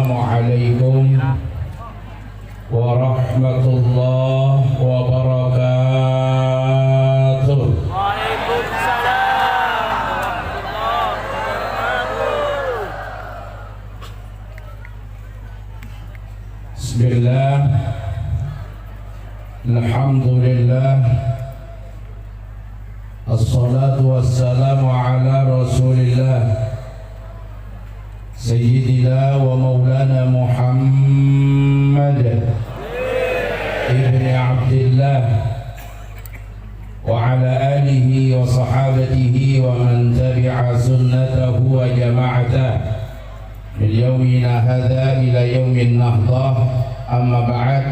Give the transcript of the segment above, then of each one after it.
Assalamualaikum warahmatullahi wabarakatuh. Waalaikumsalam warahmatullahi wabarakatuh. Bismillah. Alhamdulillah. Assalatu wassalamu ala Rasulillah Sayyidina wa maulana Muhammad ibni Abdillah wa ala alihi wa sahabatihi wa man tabi'a sunnatahu wa jama'atah min yawmina hadha ila yawmin nahdah. Amma ba'd.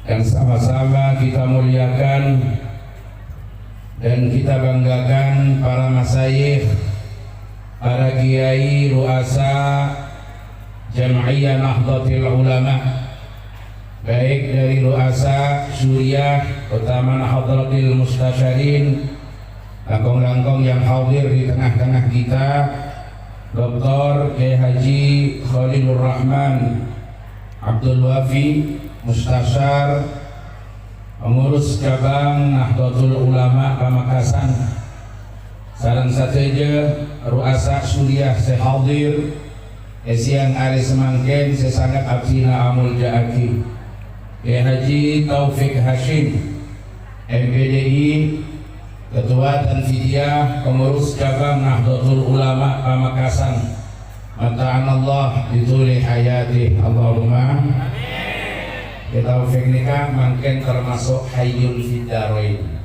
Yang sama-sama kita muliakan dan kita banggakan para masyayikh, para kiai, ruasa Jam'iyah Nahdlatul Ulama, baik dari ruasa Suriah, utama Nahdlatul Mustasyarin, langkong-langkong yang hadir di tengah-tengah kita, Dr. Kiai Haji Khalilur Rahman Abdul Wafi, Mustasyar pengurus cabang Nahdlatul Ulama Pamekasan, sareng sateja ruasa Suriah sehadir esiang ari semangken sesangat abdina amul jaaki Kiai Haji Taufik Hashim MPDI, Ketua Tanfidiyah pengurus cabang Nahdlatul Ulama Pamekasan, mata'anallah dituli hayati Allahumma amin. Taufik nikah mungkin termasuk hayyun fidaroin.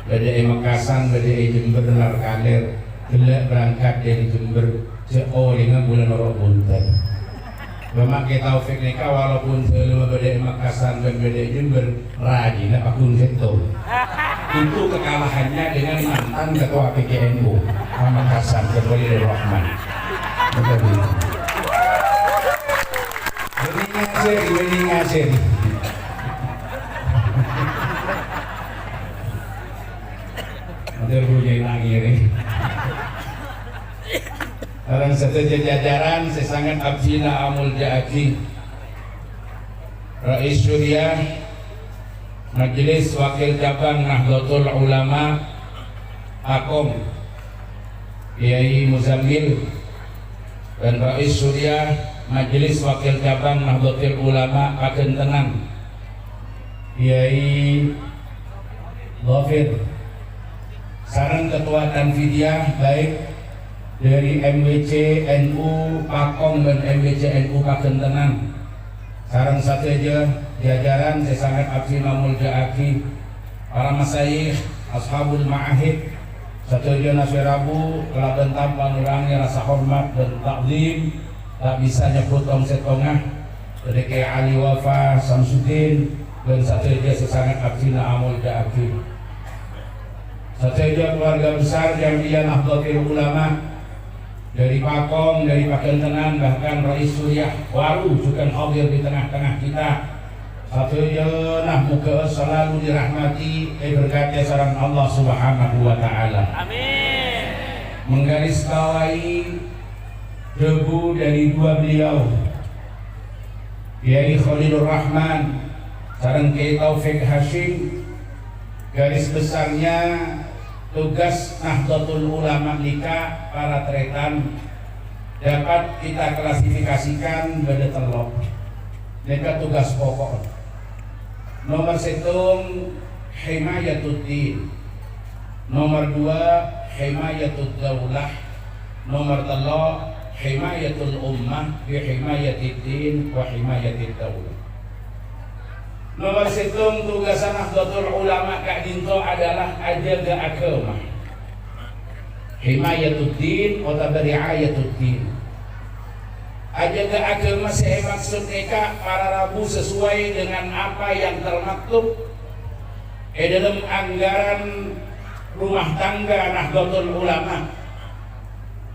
Badai Mekasan, badai Jember, lar kalir, gelak berangkat dari Jember, seolingan bulan Bunten. Memang kita Taufik nikah walaupun selama badai Mekasan dan badai Jember, rajin apapun itu. Itu kekalahannya dengan mantan ketua PKNU Pamekasan, Khalilur Rahman. Betul. Ini ngasir. Ada bunyi lagi ini. Orang setuju jajaran sesangat abdina amul jaaki Rais Suriah Majelis Wakil Cabang Nahdlatul Ulama Akom Kiai Muzammil, dan Rais Suriah Majelis Wakil Cabang Nahdlatul Ulama Pakentenang Kiai Dhafir, sareng Ketua Tanfidiyah baik dari MWC NU Pakong dan MWC NU Pakentenang, sareng sateja jajaran sesangat abdi namul jaaki para masyayikh ashabul ma'ahid sateja nasirabu kelaben tanpa ngurangi rasa hormat dan takzim. Tak bisa nyebut omset tengah dari Kiai Ali Wafa Samsudin dan sateja sesangat abdina amul jaaki sateja keluarga besar Jam'iyah Nahdlatul Ulama dari Pakong, dari Pakentengan, bahkan Rais Suriah Waru juga hadir di tengah-tengah kita. Sateja nah muga selalu dirahmati berkatnya sareng Allah Subhanahu wa taala. Amin. Menggarisbawahi debu dari dua beliau, Kiai Khalilur Rahman sareng Kiai Taufik Hashim, garis besarnya tugas Nahdlatul Ulama nikah para tretan dapat kita klasifikasikan pada telok. Mereka tugas pokok. Nomor 1 himayatuddin, nomor 2 himayatud daulah, nomor 3 himayatul ummah bi himayatiddin wa himayatid daulah. Nomor 1 tugasan Nahdlatul Ulama kak dinto adalah ajaga agama, himayatuddin atau riayatuddin. Ajaga agama saya maksud eka para rabu sesuai dengan apa yang termaktub dalam anggaran rumah tangga Nahdlatul Ulama.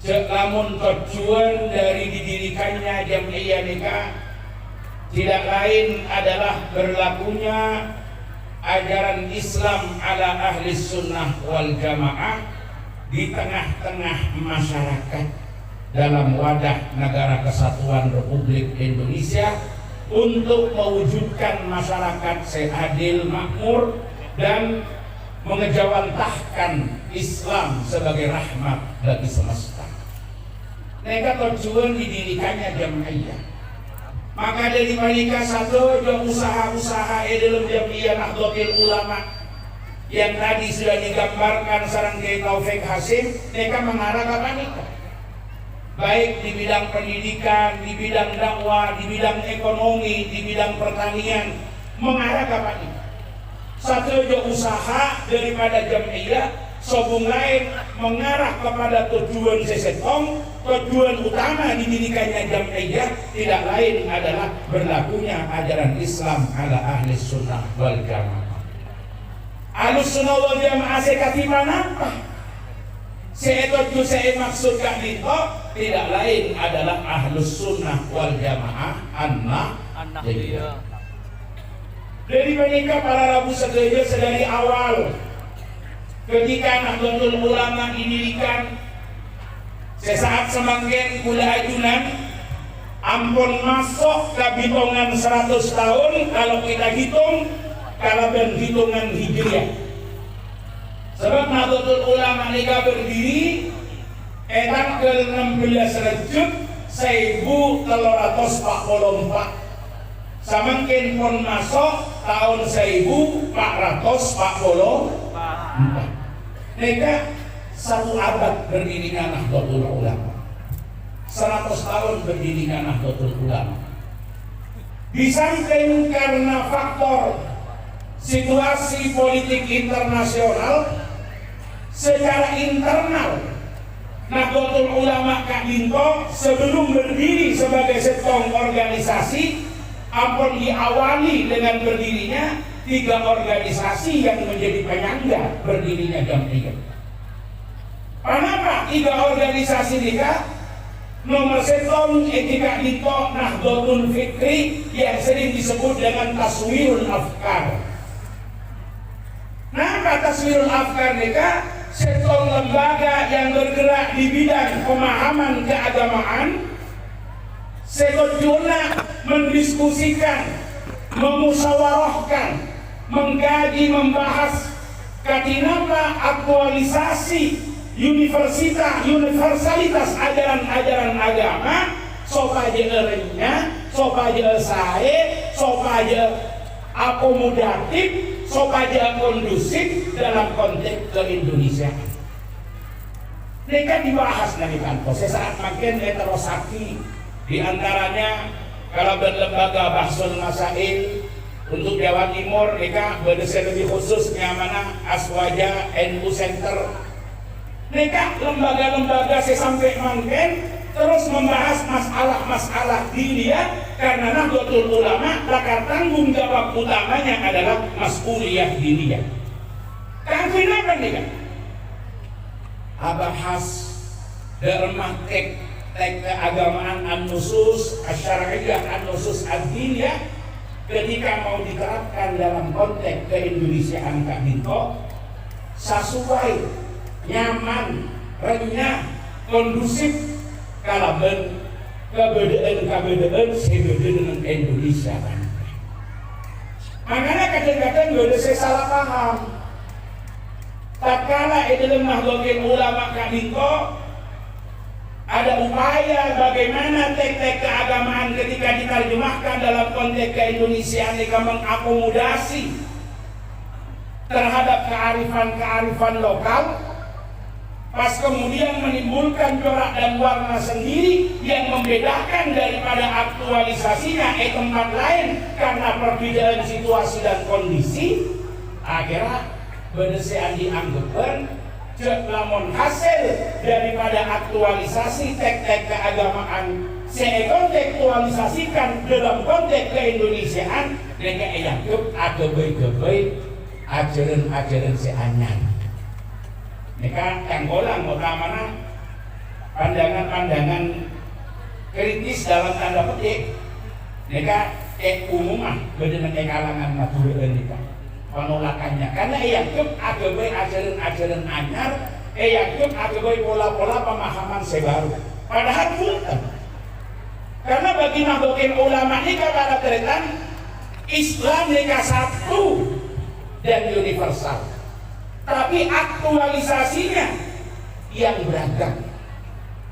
Lamun tujuan dari didirikannya Jam'iyah nikah tidak lain adalah berlakunya ajaran Islam ala ahli sunnah wal jamaah di tengah-tengah masyarakat. dalam wadah Negara Kesatuan Republik Indonesia untuk mewujudkan masyarakat seadil makmur dan mengejawantahkan Islam sebagai rahmat bagi semesta. Mereka tujuan didirikannya Jam'iyah. Maka dari mereka satu usaha-usaha dalam Jam'iyah Nahdlatul Ulama yang tadi sudah digambarkan sareng Kiai Taufik Hasim, mereka mengarah ke panika. Baik di bidang pendidikan, di bidang dakwah, di bidang ekonomi, di bidang pertanian, mengarah ke panika. Satu usaha daripada Jam'iyah sobung lain mengarah kepada tujuan sesetong. Tujuan utama didirikannya Jam'iyah tidak lain adalah berlakunya ajaran Islam ala ahli sunnah wal jamaah. Ahlus sunnah wal jamaah sekatipan apa? Seetuju saya maksud kak dito tidak lain adalah ahlus sunnah wal jamaah anak. Dari mereka para rabu segeja sedari awal ketika Nahdlatul Ulama didirikan, sesaat semangkin kula ajunan ampun masuk ke hitungan 100 tahun kalau kita hitung kalau hitungan hijriah. Sebab Nahdlatul Ulama nika berdiri etan ke-16 Rejab 1344. Samangkin pun masuk tahun 1444. Mereka satu abad berdirikan Nahdlatul Ulama, 100 tahun berdirikan Nahdlatul Ulama. Di samping karena faktor situasi politik internasional, secara internal Nahdlatul Ulama Kak Dinto sebelum berdiri sebagai setong organisasi ampun diawali dengan berdirinya 3 organisasi yang menjadi penyangga berdirinya Jam'iyah. Kenapa 3 organisasi ini Kak? Nomor setong etika dito Nahdlatul Fikri yang sering disebut dengan Taswirul Afkar. Nah, Taswirul Afkar ini Kak, setong lembaga yang bergerak di bidang pemahaman keagamaan, setujuna mendiskusikan, memusyawarahkan, mengkaji, membahas katinapa aktualisasi universalitas ajaran-ajaran agama supaya erenya, supaya sae, supaya akomodatif, supaya kondusif dalam konteks keindonesiaan. Mereka dibahas dari kantor sesaat makin heterosaki. Di antaranya kalau berlembaga Bahsul Masail untuk Jawa Timur, mereka berdesa lebih khusus mana Aswaja NU Center. Mereka lembaga-lembaga sesampai mungkin terus membahas masalah-masalah diniyah karena Nahdlatul Ulama bakal tanggung jawab utamanya adalah mas'uliyah diniyah. Kangkuin apa nih kan? Abahas darmah tek keagamaan an-nusus asy-syar'iyyah an-nusus ad-diniyah ketika mau diterapkan dalam konteks keindonesiaan Kak Dinto sesuai, nyaman, renyah, kondusif kalaben kebedaan sebeda dengan Indonesia kan. Makanya kadang-kadang gak ada salah paham. Tatkala dalam Nahdlatul Ulama Kak Dinto ada upaya bagaimana teks-teks keagamaan ketika diterjemahkan dalam konteks keindonesiaan mereka mengakomodasi terhadap kearifan-kearifan lokal, pas kemudian menimbulkan corak dan warna sendiri yang membedakan daripada aktualisasinya tempat lain karena perbedaan situasi dan kondisi. Akhirnya bedesean dianggapkan cek lamun hasil daripada aktualisasi teks-teks keagamaan sekontekstualisasikan dalam konteks keindonesiaan mereka yanggep agebe-gebe ajaran-ajaran seanyar. Mereka tanggolang utamanya pandangan-pandangan kritis dalam tanda petik. Mereka umumah dengan kalangan matureen mereka penolakannya karena yanggep agebe ajaran-ajaran anyar yanggep agebe pola-pola pemahaman sebaru. Padahal bukan. Karena bagi Nahdlatul Ulama ini para teretan Islam nikah satu dan universal. Tapi aktualisasinya yang beragam.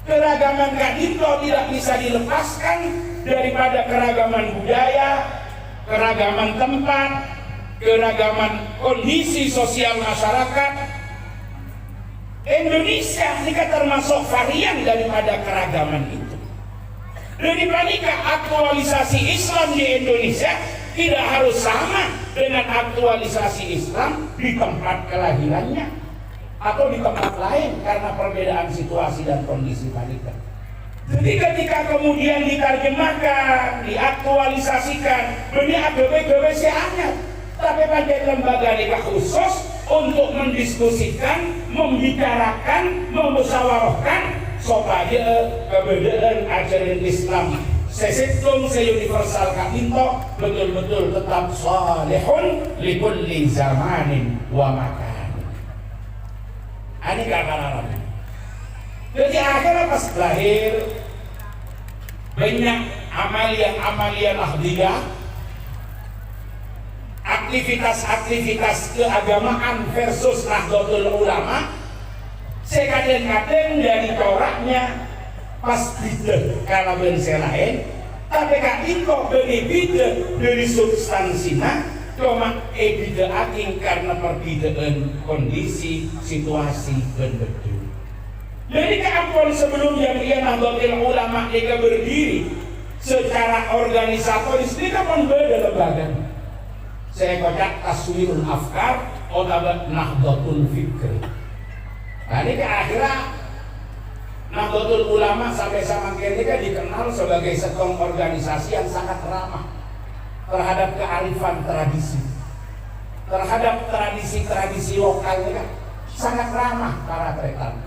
Keragaman Kadinto tidak bisa dilepaskan daripada keragaman budaya, keragaman tempat, keragaman kondisi sosial masyarakat. Indonesia ini termasuk varian daripada keragaman itu. Daripada aktualisasi Islam di Indonesia tidak harus sama dengan aktualisasi Islam di tempat kelahirannya atau di tempat lain karena perbedaan situasi dan kondisi mereka. Jadi ketika kemudian diterjemahkan, diaktualisasikan, benih AGB sehatnya, tapi pada lembaga nikah khusus untuk mendiskusikan, membicarakan, memusyawarahkan supaya keberadaan ajaran Islam sesitung se-universal Kadinto betul-betul tetap salihun likulli zamanin wa makan. Ini karena jadi akhirnya pas lahir banyak amalia nahdliyah, aktivitas keagamaan versus Nahdlatul Ulama. Saya kadang-kadang dari coraknya pas bida kalau bense lain, tapi Kadinto beda dari substansinya, cuma beda aking karena perbedaan kondisi, situasi, dan betul. Jadi keampun sebelumnya dia Nahdlatul Ulama dia berdiri secara organisatoris ini kan beda lembaga. Saya kocak taswirul afkar atau Nahdlatul Fikri. Nah ini ke akhirnya Nahdlatul Ulama sampai sama kini kan dikenal sebagai setong organisasi yang sangat ramah terhadap kearifan tradisi, terhadap tradisi lokalnya kan sangat ramah para tretan.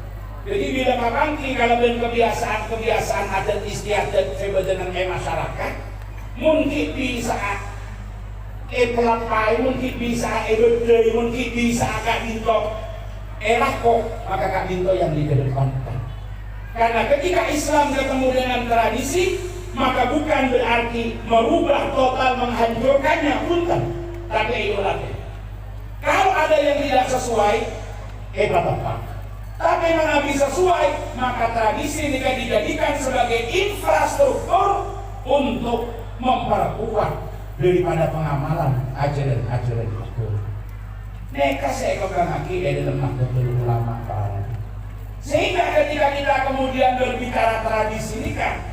Jadi bila kakangki kalau dan kebiasaan adat istiadat sebagian masyarakat mungkin bisa pelapai, mungkin bisa bedai, mungkin bisa Kadinto kok, maka Kadinto yang dikedepankan. Karena ketika Islam ketemu dengan tradisi, maka bukan berarti merubah total menghancurkannya, bukan. Tapi ibaratnya kalau ada yang tidak sesuai, bapak. Tapi mana bisa sesuai, maka tradisi ini dijadikan sebagai infrastruktur untuk memperkuat daripada pengamalan ajaran-ajaran itu. Neka saya kembang lagi dalam Nahdlatul Ulama para. Sehingga ketika kita kemudian berbicara tradisi ini kan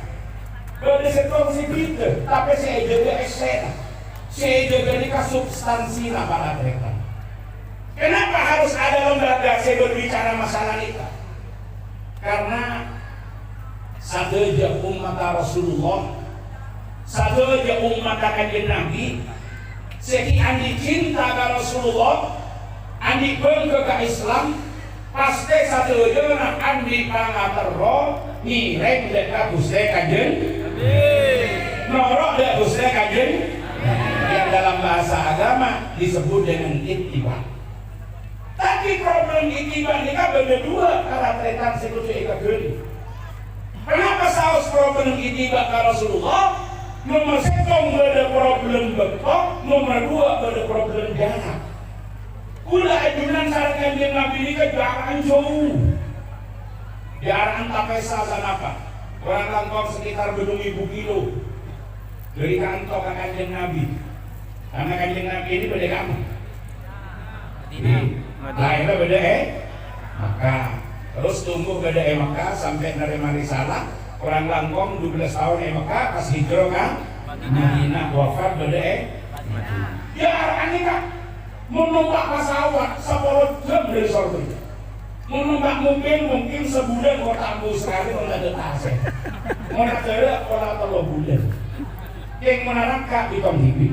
berdasarkan si bida, tapi saya jaga esena, saya jaga nikah substansi para mereka. Kenapa harus ada lembaga saya berbicara masalah nikah? Karena sahaja umat Rasulullah, sahaja umat kanjeng Nabi, sekian dicinta ke Rasulullah, andi bangga ke Islam, pasti sahaja nak andi pangaterro, nireng deka Gusti Kanjeng, norok deka Gusti Kanjeng, yang dalam bahasa agama disebut dengan ittiba. Tapi problem ittiba ini kan beda dua karena tretan sekutu eka geni. Kenapa saus problem ittiba ke Rasulullah? Nomor satu beda problem betok, nomor dua beda problem jarak. Kula ajunan saran kanjeng Nabi ini ke jarak jauh. Jarak tapesa dan apa? Orang langkong sekitar bedung 1000 kilo dari kantor ke kanjeng Nabi. Karena kanjeng Nabi ini beda kamu. Lahirnya beda maka terus tumbuh beda maka sampai nerima risalah. Orang langkong 12 tahun Mekah pas hijrah kan Madinah wafat beda ya arahnya kan menumpak pesawat 10 jam dari sorga, menumpak mobil mungkin sebulan kota ambu sekali kalau ada tasnya mau nak jarak kalau 3 bulan yang menarangkan di Tom Hibi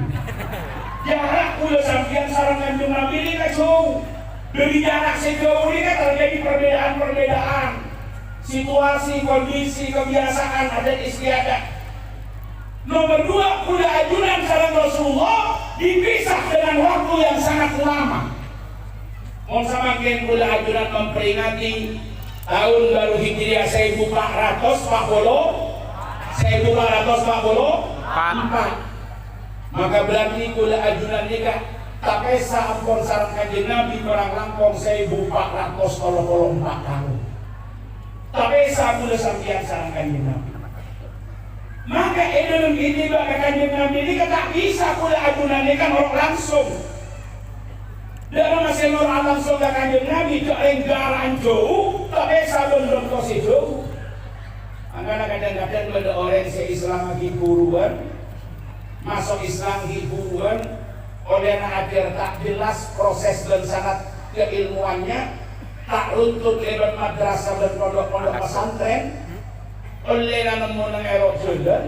jarak udah sampian sarang kanjeng Nabi ini kan jauh. Dari jarak sejauh ini kan terjadi perbedaan situasi, kondisi, kebiasaan, adat istiadat. Nomor 2, kuda ajunan sareng Rasulullah dipisah dengan waktu yang sangat lama. Mau sama kuda ajunan memperingati tahun baru Hijriah 1444. Maka berarti kula ajunan nikah tapi sampun sareng Kanjeng Nabi perang langkung 1434 tahun. Tapi sakula sampeyan sareng Kanjeng Nabi. Maka dalam ini bagi Kanjeng Nabi ini tak bisa kula ajunan nikah orang langsung. Dalam masih orang langsung ke Kanjeng Nabi itu enggaran jauh, tapi sabun belum kosi jauh. Maka kadang-kadang ada orang se-Islam lagi buruan, masuk Islam hiburan, oleh ajar tak jelas proses dan sangat keilmuannya, tak runtut lewat madrasah dan pondok-pondok pesantren, oleh nemu nengerok jalan,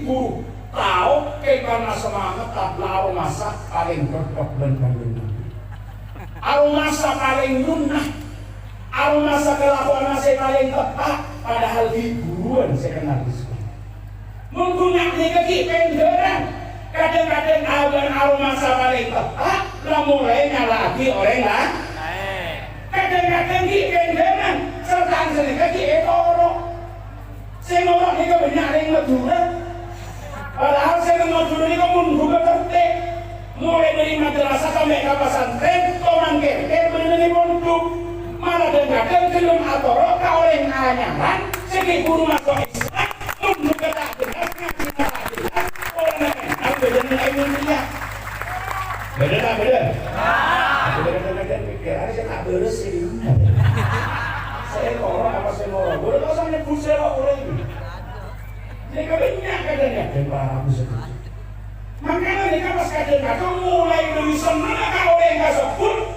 guru tahu karena semangat tak lalu masa paling cocok dan paling masa paling lunak, masa kelakuan saya paling tepat, padahal hiburan saya kenal Islam. Menggunakan kaki penderan, kadang-kadang masa paling tepat, lah mulainya lagi orang lah. Kadang-kadang kaki penderan, serta sini kaki etorok. Saya ngorok ini banyak yang ngedura, padahal saya ngedura ini menduga tertik. Mulai dari madrasah sampai ke pesantren, orang kerja benar-benar pondok. Malah kadang-kadang kelum atoro ke orang anyaman, segi guru masuk Islam, menduga tak jelas, ngaji tak jelas, orang mengenal beda nilai ilmiah. Beda tak beda? Kadang-kadang pikiran saya tak beres sih. Saya ngorok apa saya ngorok? Boleh tak saya nyebut saya orang ini. Jadi banyak kadang-kadang para muslim. Makanya mereka pas kadang-kadang mulai dari senang kalau orang yang sebut,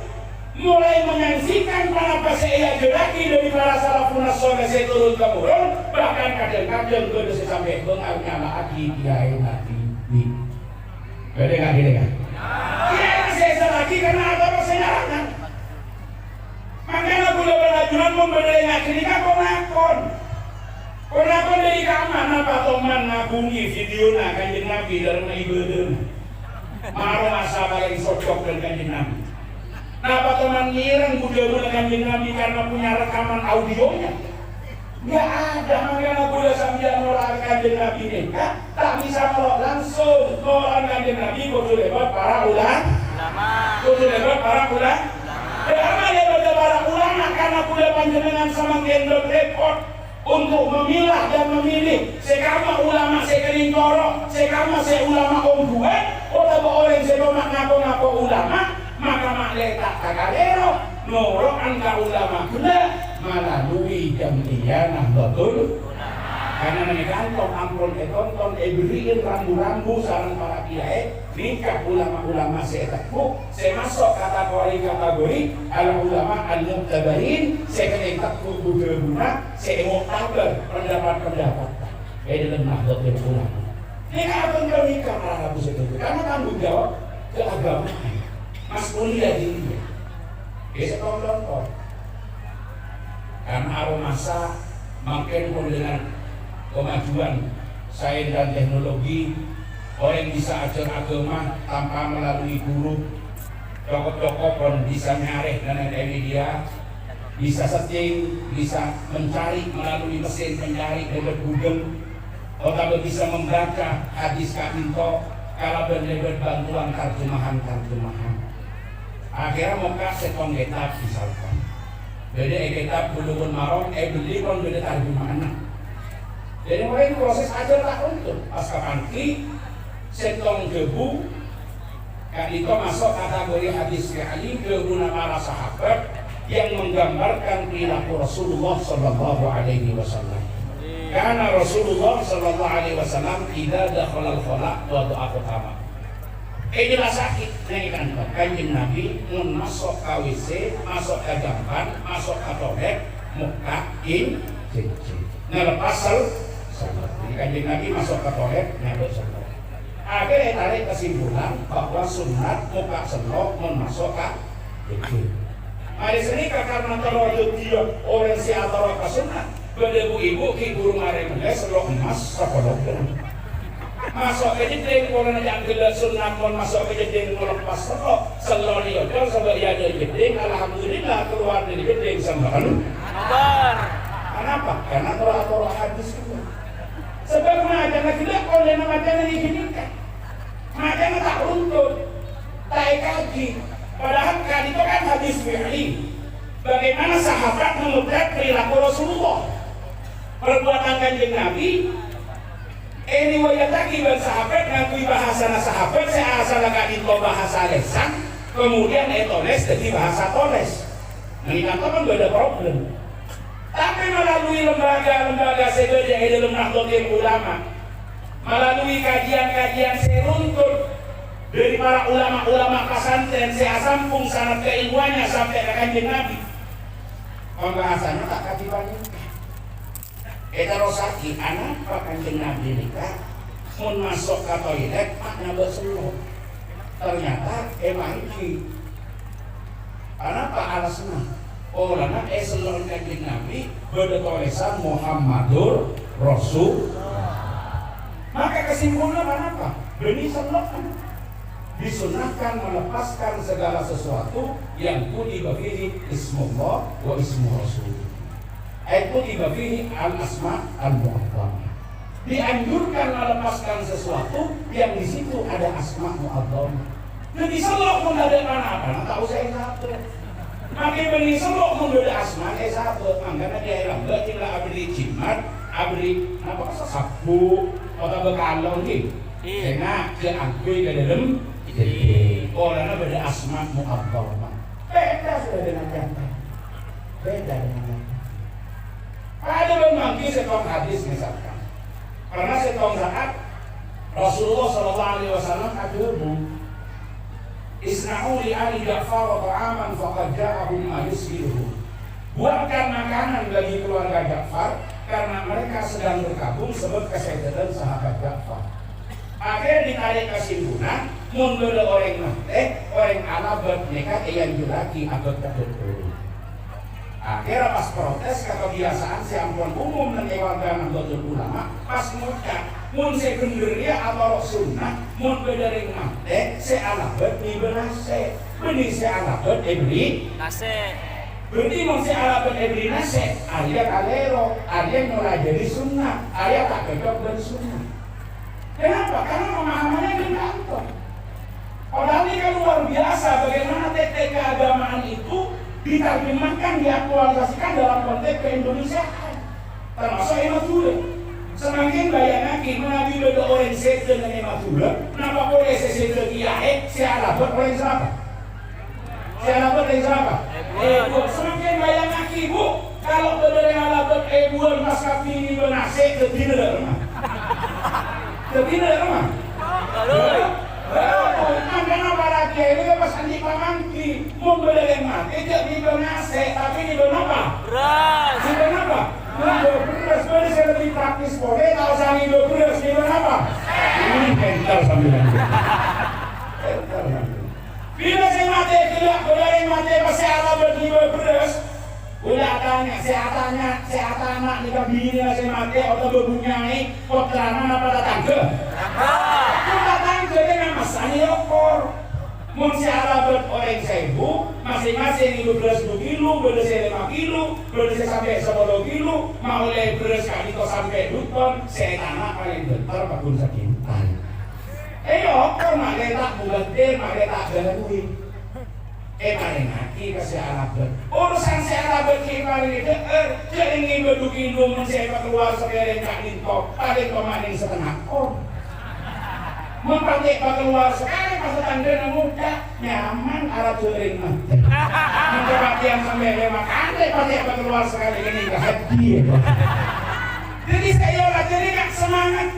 mulai menyaksikan para pasaya jelaki dari para salafun as-saleh saya turun temurun, bahkan kadang-kadang gue bisa sampai bengarnya lagi kiai nanti. Beda nggak gini kan? Kiai saya selagi karena agama saya larangan. Makanya gula belajuran membedainya ketika konakon dari kamar apa teman ngagungi video na Kanjeng Nabi dalam ibadah. Maro masa paling cocok dengan Kanjeng Nabi. Napa teman ngirang budaya Kanjeng Nabi karena punya rekaman audionya? Nggak ada, makanya gula sambil nolak Kanjeng Nabi ini. Tak bisa nolak langsung nolak Kanjeng Nabi kudu lewat para ulama. Kudu lewat para ulama. Karena lewat para ulama karena gula panjenengan sama gendong repot. Untuk memilah dan memilih sekama ulama sekering toro, sekama se ulama ombuan, atau orang sedomak ngapo-ngapo ulama, maka makletak kagalero, norok angka ulama guna, melalui jamtianah betul. Karena mereka ampun tonton beriin rambu-rambu sarang para kiai, nikah ulama-ulama saya tekuk, saya masuk kategori ala ulama al-muqtabarin, saya kena tekuk guna, saya mau tabar pendapat-pendapat. Dalam nahdlatul ulama. Nikah akan nikah para rabu setuju, karena tanggung jawab keagamaan, mas'uliyah dirinya. Bisa tonton. Karena aromasa makin pun dengan kemajuan sains dan teknologi, orang bisa ajar agama tanpa melalui guru, tokoh-tokoh pun bisa nyareh dan ada media, bisa setting, bisa mencari melalui mesin pencari lewat Google, atau bisa membaca hadis Kak Minto kalau lewat bantuan terjemahan. Akhirnya muka setong kitab misalkan, jadi kitab Bulughul Maram, beli pun beda terjemahan. Jadi mulai proses ajar tak untuk pas kapanki setong debu Kak itu masuk kategori hadis Ali guna para sahabat yang menggambarkan perilaku Rasulullah Sallallahu Alaihi Wasallam. Karena Rasulullah Sallallahu Alaihi Wasallam tidak ada khalal-khalaq waktu aku tamat. Inilah sakit nengikan Kanjeng Nabi masuk ke WC, masuk ke jamban, masuk ke toilet, muka cincin. Ngelepas jadi Kanjeng Nabi masuk ke toilet, nyabut semua. Akhirnya tarik kesimpulan bahwa sunat muka semua masuk ke cincin. Hari sini karena terlalu dia orang si atau ke sunat, ibu burung hari mulai selok emas sekolok masuk ke jeding, kalau nak gelar sunat pun masuk ke jeding melepas selok selok dia, sebab dia ada jeding, alhamdulillah keluar dari jeding sembahlu. Kabar. Kenapa? Karena tolak hadis itu. Sebab majana kita oleh majana diginikan. Majana tak runtut, tak kaji. Padahal kan itu kan hadis fi'li. Bagaimana sahabat memotret perilaku Rasulullah, perbuatan kanjeng Nabi. Ini wayataki bang sahabat ngakui bahasa sahabat saya asal agak itu bahasa lesan, kemudian etoles jadi bahasa toles. Nah ini kan gak ada problem. Tapi melalui lembaga-lembaga sebagai dalam Nahdlatul Ulama, melalui kajian-kajian seruntut dari para ulama-ulama pesantren, saya sampung sanad keilmuannya sampai ke kanjeng Nabi. Pembahasannya tak kaji banyak. Eta rosaki anak kanjeng Nabi nikah, mun masuk ke toilet makna berseluk. Ternyata emang iki. Kenapa alasnya? Oh, lana selon kanjeng Nabi beda tulisan Muhammadur Rasul. Maka kesimpulannya apa? Benih selok disunahkan melepaskan segala sesuatu yang kutiba fihi ismullah wa ismu rasul. Kutiba fihi al-asma al-mu'adzamah. Dianjurkan melepaskan sesuatu yang di situ ada asma mu'adzamah. Jadi selok pun ada mana-mana, tak usah satu. Makin benih selok pun ada asma satu. Makanya dia bilang, berarti abri jimat, abri apa sapu atau bekalong ni. Karena dia akui ke dalam jadi orangnya beda asma mu'adzamah. Beda sudah dengan jantan. Beda dengan jantan. Ada memang setong hadis misalkan. Karena setong saat Rasulullah SAW aduh isna'u li ali Ja'far ta'aman faqad ja'ahum ma yusbiruhu. Buatkan makanan bagi keluarga Ja'far karena mereka sedang berkabung sebab kesehatan sahabat Ja'far. Akhirnya ditarik kesimpulan mundur orang orang Arab mereka yang juraki abad kedua. Akhirnya pas protes kebiasaan si ampun umum dan warga Nahdlatul Ulama pas ngucap mun se genderia atau sunnah mun bedering mate se alabat ni benase benih se alabat ebri Nase. berarti mun se alabat ebri nase ayat alero ayat mulai jadi sunnah ayat tak cocok dan sunnah. Kenapa? Karena pemahamannya dikantor. Padahal ini kan luar biasa bagaimana teknik keagamaan itu diterjemahkan, diaktualisasikan dalam konteks keindonesiaan termasuk ematula. Semakin bayangkan menabi beda orang set dengan ematula, kenapa boleh sesuatu kiai sealabat orang siapa? Sealabat orang siapa? Semakin bayangkan ibu kalau beda yang alabat ebuan mas kapini benase ketina dari rumah ketina dari rumah karena para kiai ini pas andi pamangki mau beli mati tidak dibernase tapi dibern apa? Beras. Dibern apa? Beras. Beras yang lebih praktis boleh tahu sangi beras dibern apa? Ini kental sambilan. Bila saya mati tidak beli mati pasti ada berdua beras. Udah tanya, saya tanya nikah bini saya mati atau berbunyai putrana apa datang ke? Jadi nama sani okor mun si alabat orang seribu masing-masing itu beras 2 kilo, beras 5 kilo, beras sampai 10 kilo mau oleh beras kali itu sampai 2 ton saya tanah paling bentar bakun sekintan okor makanya tak buletin, makanya tak galuin paling hati ke si alabat urusan si alabat paling itu ingin 2 kilo mun saya keluar sekarang kali itu paling kemarin setengah kon memperbaiki keluar sekali pas tanda muda nyaman arah juring mah mencoba yang sampai lewat kali pakai keluar sekali ini nggak hadir. Jadi saya latih kan semangat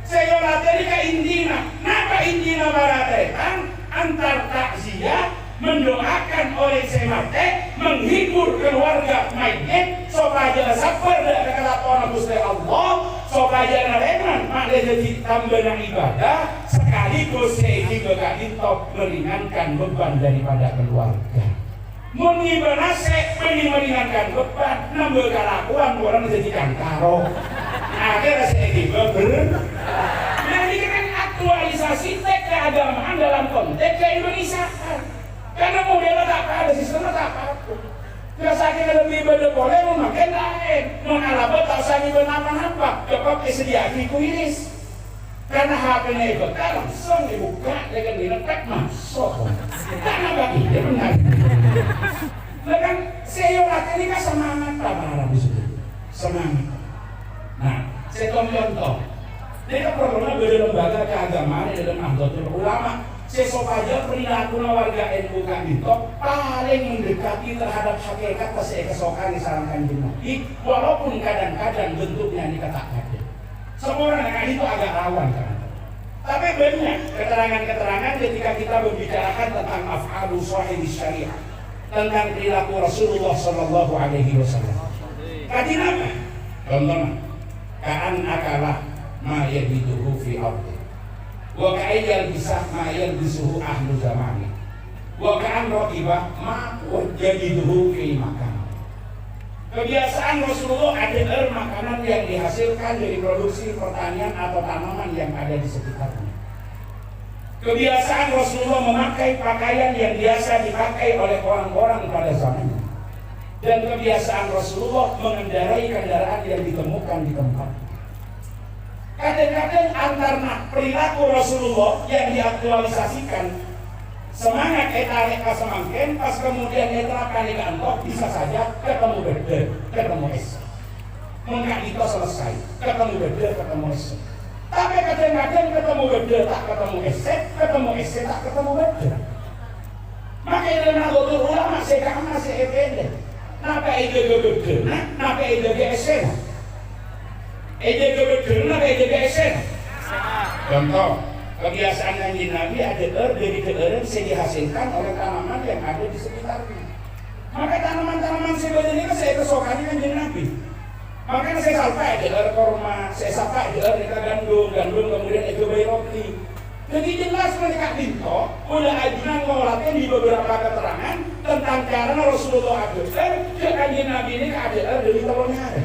saya latih kan indina napa indina baratekan antar takziah mendoakan oleh semate menghibur keluarga mayit supaya sabar dari kelakon Gusti Allah supaya nareman makna jadi tambahan ibadah sekaligus juga intop meringankan beban daripada keluarga. Mun ibadah meringankan beban nambah kelakuan orang jadi kantaro. Akhirnya juga nah ini kan aktualisasi teks keagamaan dalam konteks keindonesiaan. Karena modelnya tak ada, sistemnya tak ada. Kasake lebih beda boleh memakai lain. Mengalaba tak sangi benapa-napa. Kepap sediaki kuiris. Karena HP-nya itu langsung dibuka dengan diletak masuk. Karena bagi dia benar. Dengan seyorat ini kan semangat tabaran di situ. Semangat. Nah, saya contoh. Dia pernah beda lembaga keagamaan dalam Nahdlatul Ulama. Sesok aja perilaku warga NU itu paling mendekati terhadap hakikat kesesokan disarankan Nabi, walaupun kadang-kadang bentuknya dikatakan. Semua orang itu agak rawan kan. Tapi banyak keterangan-keterangan ketika kita membicarakan tentang af'alu shahih syariah, tentang perilaku Rasulullah Shallallahu Alaihi Wasallam. Kaji apa? Contohnya, kaan akalah ma yabiduhu fi ardi. Wa ka'ayyal bisah ma yalbisuhu ahlu zamani. Wa ka'an raqibah ma yajiduhu fi makan. Kebiasaan Rasulullah adalah makanan yang dihasilkan dari produksi pertanian atau tanaman yang ada di sekitarnya. Kebiasaan Rasulullah memakai pakaian yang biasa dipakai oleh orang-orang pada zamannya. Dan kebiasaan Rasulullah mengendarai kendaraan yang ditemukan di tempat. Kadang-kadang antara perilaku Rasulullah yang diaktualisasikan semangat etaleka semangkin pas kemudian diterapkan di kantor bisa saja ketemu beda, ketemu es. Mengkak itu selesai, ketemu beda, ketemu es. Tapi kadang-kadang ketemu beda tak ketemu es, ketemu es tak ketemu beda. Maka dalam Nahdlatul Ulama sekarang masih ebede. Napa ide beda, napa ide es. Ide kebetulan apa ide esen? Contoh, kebiasaan Kanjeng Nabi ada dari keeran yang dihasilkan oleh tanaman yang ada di sekitarnya. Maka tanaman-tanaman sebenarnya ini saya kesokannya Kanjeng Nabi. Makanya saya sampai ada korma, saya sampai ada gandum kemudian ada bayi roti. Jadi jelas mereka pinto, udah ajunan mengolatnya di beberapa keterangan tentang cara Rasulullah ada ke Kanjeng Nabi ini keadaan dari telurnya ada.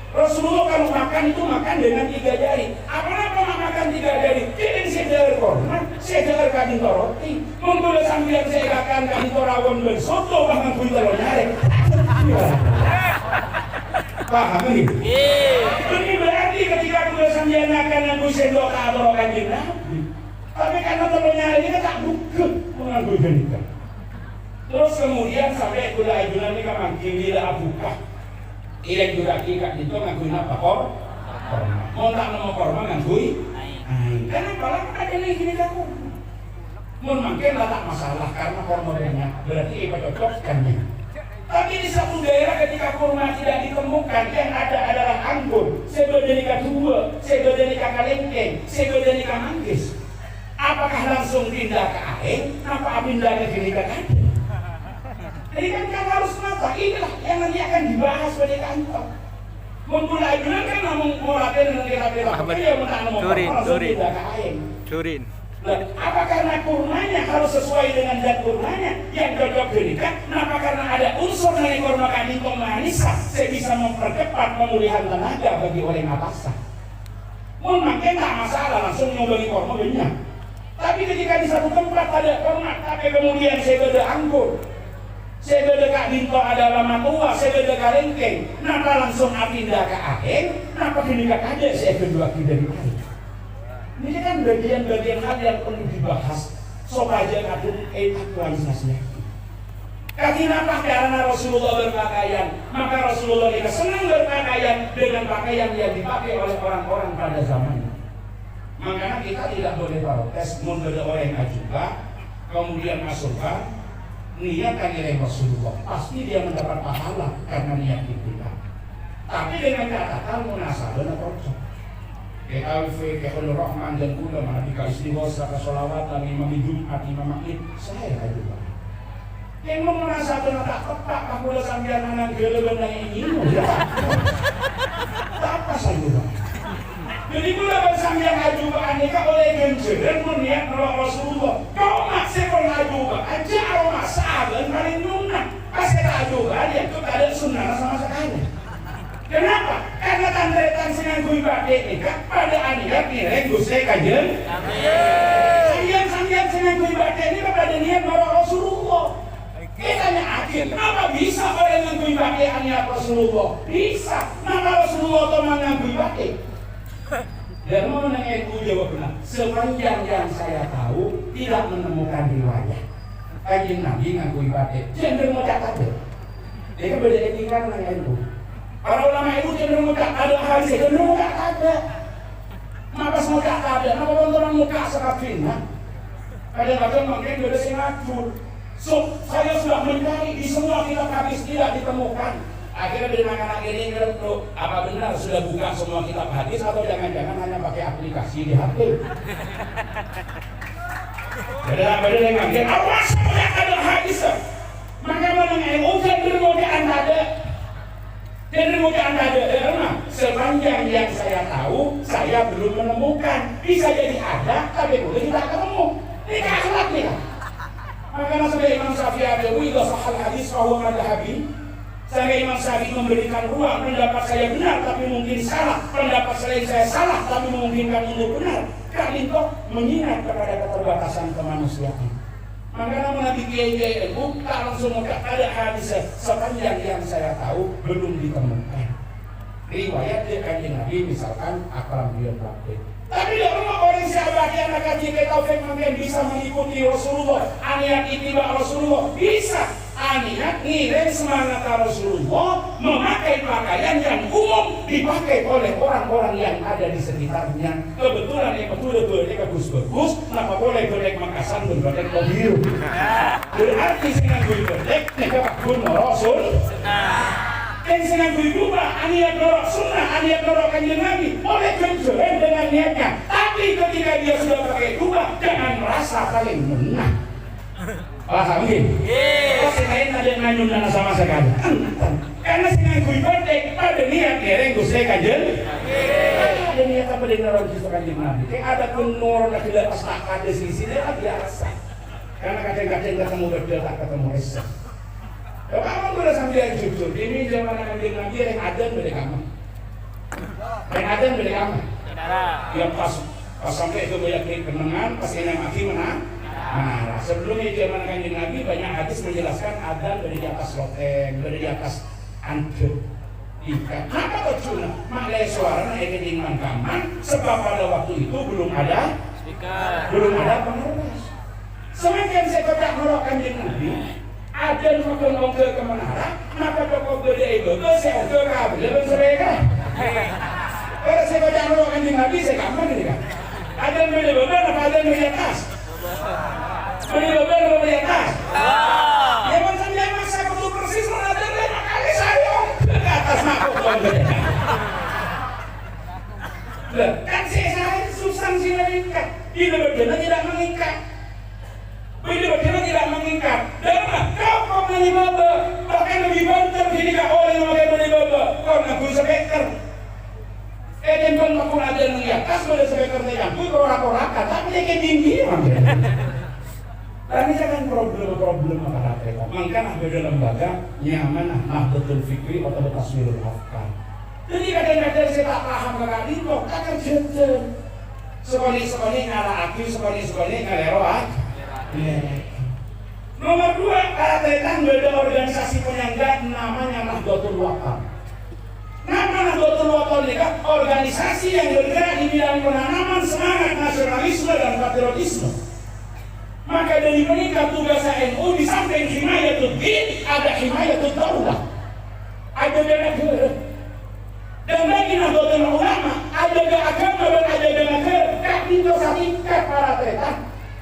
Rasulullah kalau makan itu makan dengan 3 jari. Apa makan 3 jari? Jadi saya korma, saya kadin roti. Mungkin sambil saya akan kadin rawon bersoto bahkan kuih telur nyarek. Paham ini? Ini berarti ketika kuih sambil akan ngangguy sendok atau Kanjeng Nabi. Tapi karena telur nyarek ini tak buka mengangguy genika. Terus kemudian sampai kuda ajunan ini kan kira abukah. Ilang juga kikak itu ngakuin apa korma. Mau tak nama korma ngakui. Kenapa lah ada lagi gini kamu? Mungkin lah tak masalah karena korma banyak. Berarti ipa cocokkannya. Tapi di satu daerah ketika korma tidak ditemukan, yang ada adalah anggur, sebedenika dua, sebedenika kalengkeng, sebedenika manggis. Apakah langsung pindah ke air? Apa pindah ke gini ke ada? Jadi kan harus mata, inilah yang nanti akan dibahas pada kantor. Memulai dulu kan ngomong mulatin dengan kira-kira, tapi dia menang ngomong langsung tidak ke air. Curin. Apa karena kurmanya harus sesuai dengan zat kurmanya yang cocok dirikan? Kenapa karena ada unsur dari kurma kanintong manis, saya bisa mempercepat pemulihan tenaga bagi orang atasan. Mungkin tak masalah langsung nyobain kurma banyak. Tapi ketika di satu tempat ada kurma, tapi kemudian saya beda anggur. Saya dekat binto adalah matua, saya dekat kalengkeng. Napa langsung pindah ke air? Napa pindah ke ada? Saya kedua dari air. Ini kan bagian-bagian hal yang perlu dibahas supaya ada aktualisasinya. Kenapa? Karena Rasulullah berpakaian, maka Rasulullah ini senang berpakaian dengan pakaian yang dipakai oleh orang-orang pada zamannya. Makanya kita tidak boleh protes, menurut orang yang juga, kemudian masukkan. Niatkan oleh Rasulullah, pasti dia mendapat pahala karena niat kita. Tapi dengan catatan munasabah dan cocok. Alfi, Kehulur Rahman dan ulama di istighosah, kesolawat, dan imam Jumat, imam Id, saya juga. Yang munasabah tak tepat, aku udah sambil anak geleban yang ini, apa saya juga. Jadi pula bersambian ajuba aneka oleh genceran meniat nolok Rasulullah. Kau masih pernah ajuba, aja aroma sahabat paling nyunah. Pas kita ajuba dia tuh ada sunnah sama sekali. Kenapa? Karena tanda-tanda dengan kui badai ini kan pada aniat nilai Gusti Kanjeng. Sambian dengan kui badai ini kepada niat nolok Rasulullah. Kita yakin, apa bisa orang yang ngibati hanya Rasulullah? Bisa. Nama Rasulullah itu mengibati. Dan mana NU jawab benar. Sepanjang yang saya tahu tidak menemukan riwayat Kanjeng Nabi ngaku ibadah. Cenderung mau catat deh. Dia kan beda etika dengan NU. Para ulama itu cenderung mau catat ada hadis, cenderung mau catat ada. Maka semua catat ada. Maka orang muka serapinnya. Kadang-kadang mungkin beda singatur. So, saya sudah mencari di semua kitab hadis tidak ditemukan. Akhirnya dengan anak ini ngerti apa benar sudah buka semua kitab hadis atau jangan-jangan hanya pakai aplikasi di HP. Beda yang ngambil awas punya ada hadis. Maka mengenai cenderung mau anda ada karena sepanjang yang saya tahu saya belum menemukan. Bisa jadi ada tapi boleh tidak ketemu. Ini akhlak nih. Makanya sebagai Imam Syafi'i ada idza sahal hadis fa huwa madhhabi. Saya Imam Syafi'i memberikan ruang pendapat saya benar tapi mungkin salah, pendapat saya salah tapi memungkinkan untuk benar. Kali itu mengingat kepada keterbatasan kemanusiaan. Makanya Nabi Kiai NU tak langsung ada hadis sepanjang yang saya tahu belum ditemukan. Riwayat dari Kanjeng Nabi misalkan akram dia praktik. Tapi tidak orang sahabat yang akan jika taufik mungkin bisa mengikuti Rasulullah, aniat ittiba Rasulullah bisa. Aniat ngiring semangat Rasulullah memakai pakaian yang umum dipakai oleh orang-orang yang ada di sekitarnya. Kebetulan yang betul-betul bagus-bagus, maka boleh berdek Makassar berdek mobil. Berarti dengan berdek mereka pun Rasul. Dan dengan berubah aniat norok sunnah, aniat norok Kanjeng Nabi oleh kejelen dengan niatnya. Tapi ketika dia sudah pakai ubah, jangan merasa paling menang. Paham gitu? Kalau lain ada nganyun dana sama sekali. Karena dengan berdek pada niat dereng Gusti Kanjeng. Ada niat apa dengan orang Gusti Kanjeng Nabi? Kayak ada penur nak tidak pas tak ada sisi dia biasa. Karena kadang-kadang ketemu berdel tak ketemu esok. Kalau kamu boleh sambil jujur, ini zaman Kanjeng Nabi yang adan beda kamu. Yang adan beda kamu. Yang pas sampai itu banyak kenangan, pas ini mati menang. Nah, sebelumnya zaman Kanjeng Nabi banyak hadis menjelaskan adan dari di atas loteng, dari di atas antep. Ikan. Kenapa tercuna? Maknanya suara yang ketinggalan kaman, sebab pada waktu itu belum ada penerus. Semakin saya kotak merok Kanjeng Nabi. Ada makan ongke ke menara, maka pokok gede itu saya ongke kabel, lebih serega. Kalau saya baca roh Kanjeng Nabi, saya gampang ini kan. Ada yang beli beban, apa ada yang beli atas? Beli beban, apa beli atas? Ya macam dia maksa betul persis, ada yang 5 kali saya ke atas makhluk ongke. Kan saya substansi mengikat, ini benar tidak mengikat. Bila kita tidak mengikat, dan kau beli baba, bahkan lebih banter jadi kau orang yang pakai beli baba, kau nak guna speaker. Jempol makul ada yang di atas, boleh speakernya jangkut, korak-korakan, tapi dia tinggi. Tapi jangan problem masyarakat. Makanya beda lembaga nyaman, betul fikri atau taswirul afkar. Jadi kadang-kadang saya tak paham kali itu, tak kerja. Sekali ngalah akil, sekali ngaleroat. Nomor 2, Karatetan beda organisasi penyangga namanya Nahdlatul Wathon. Nama Nahdlatul Wathon ini kan organisasi yang bergerak di bidang penanaman semangat nasionalisme dan patriotisme. Maka dari mereka tugas NU di samping himayatul din ada himayatul daulah, ada negara. Dan bagi Nahdlatul Ulama ada agama dan ada negara. Kak itu sakikat Karatetan.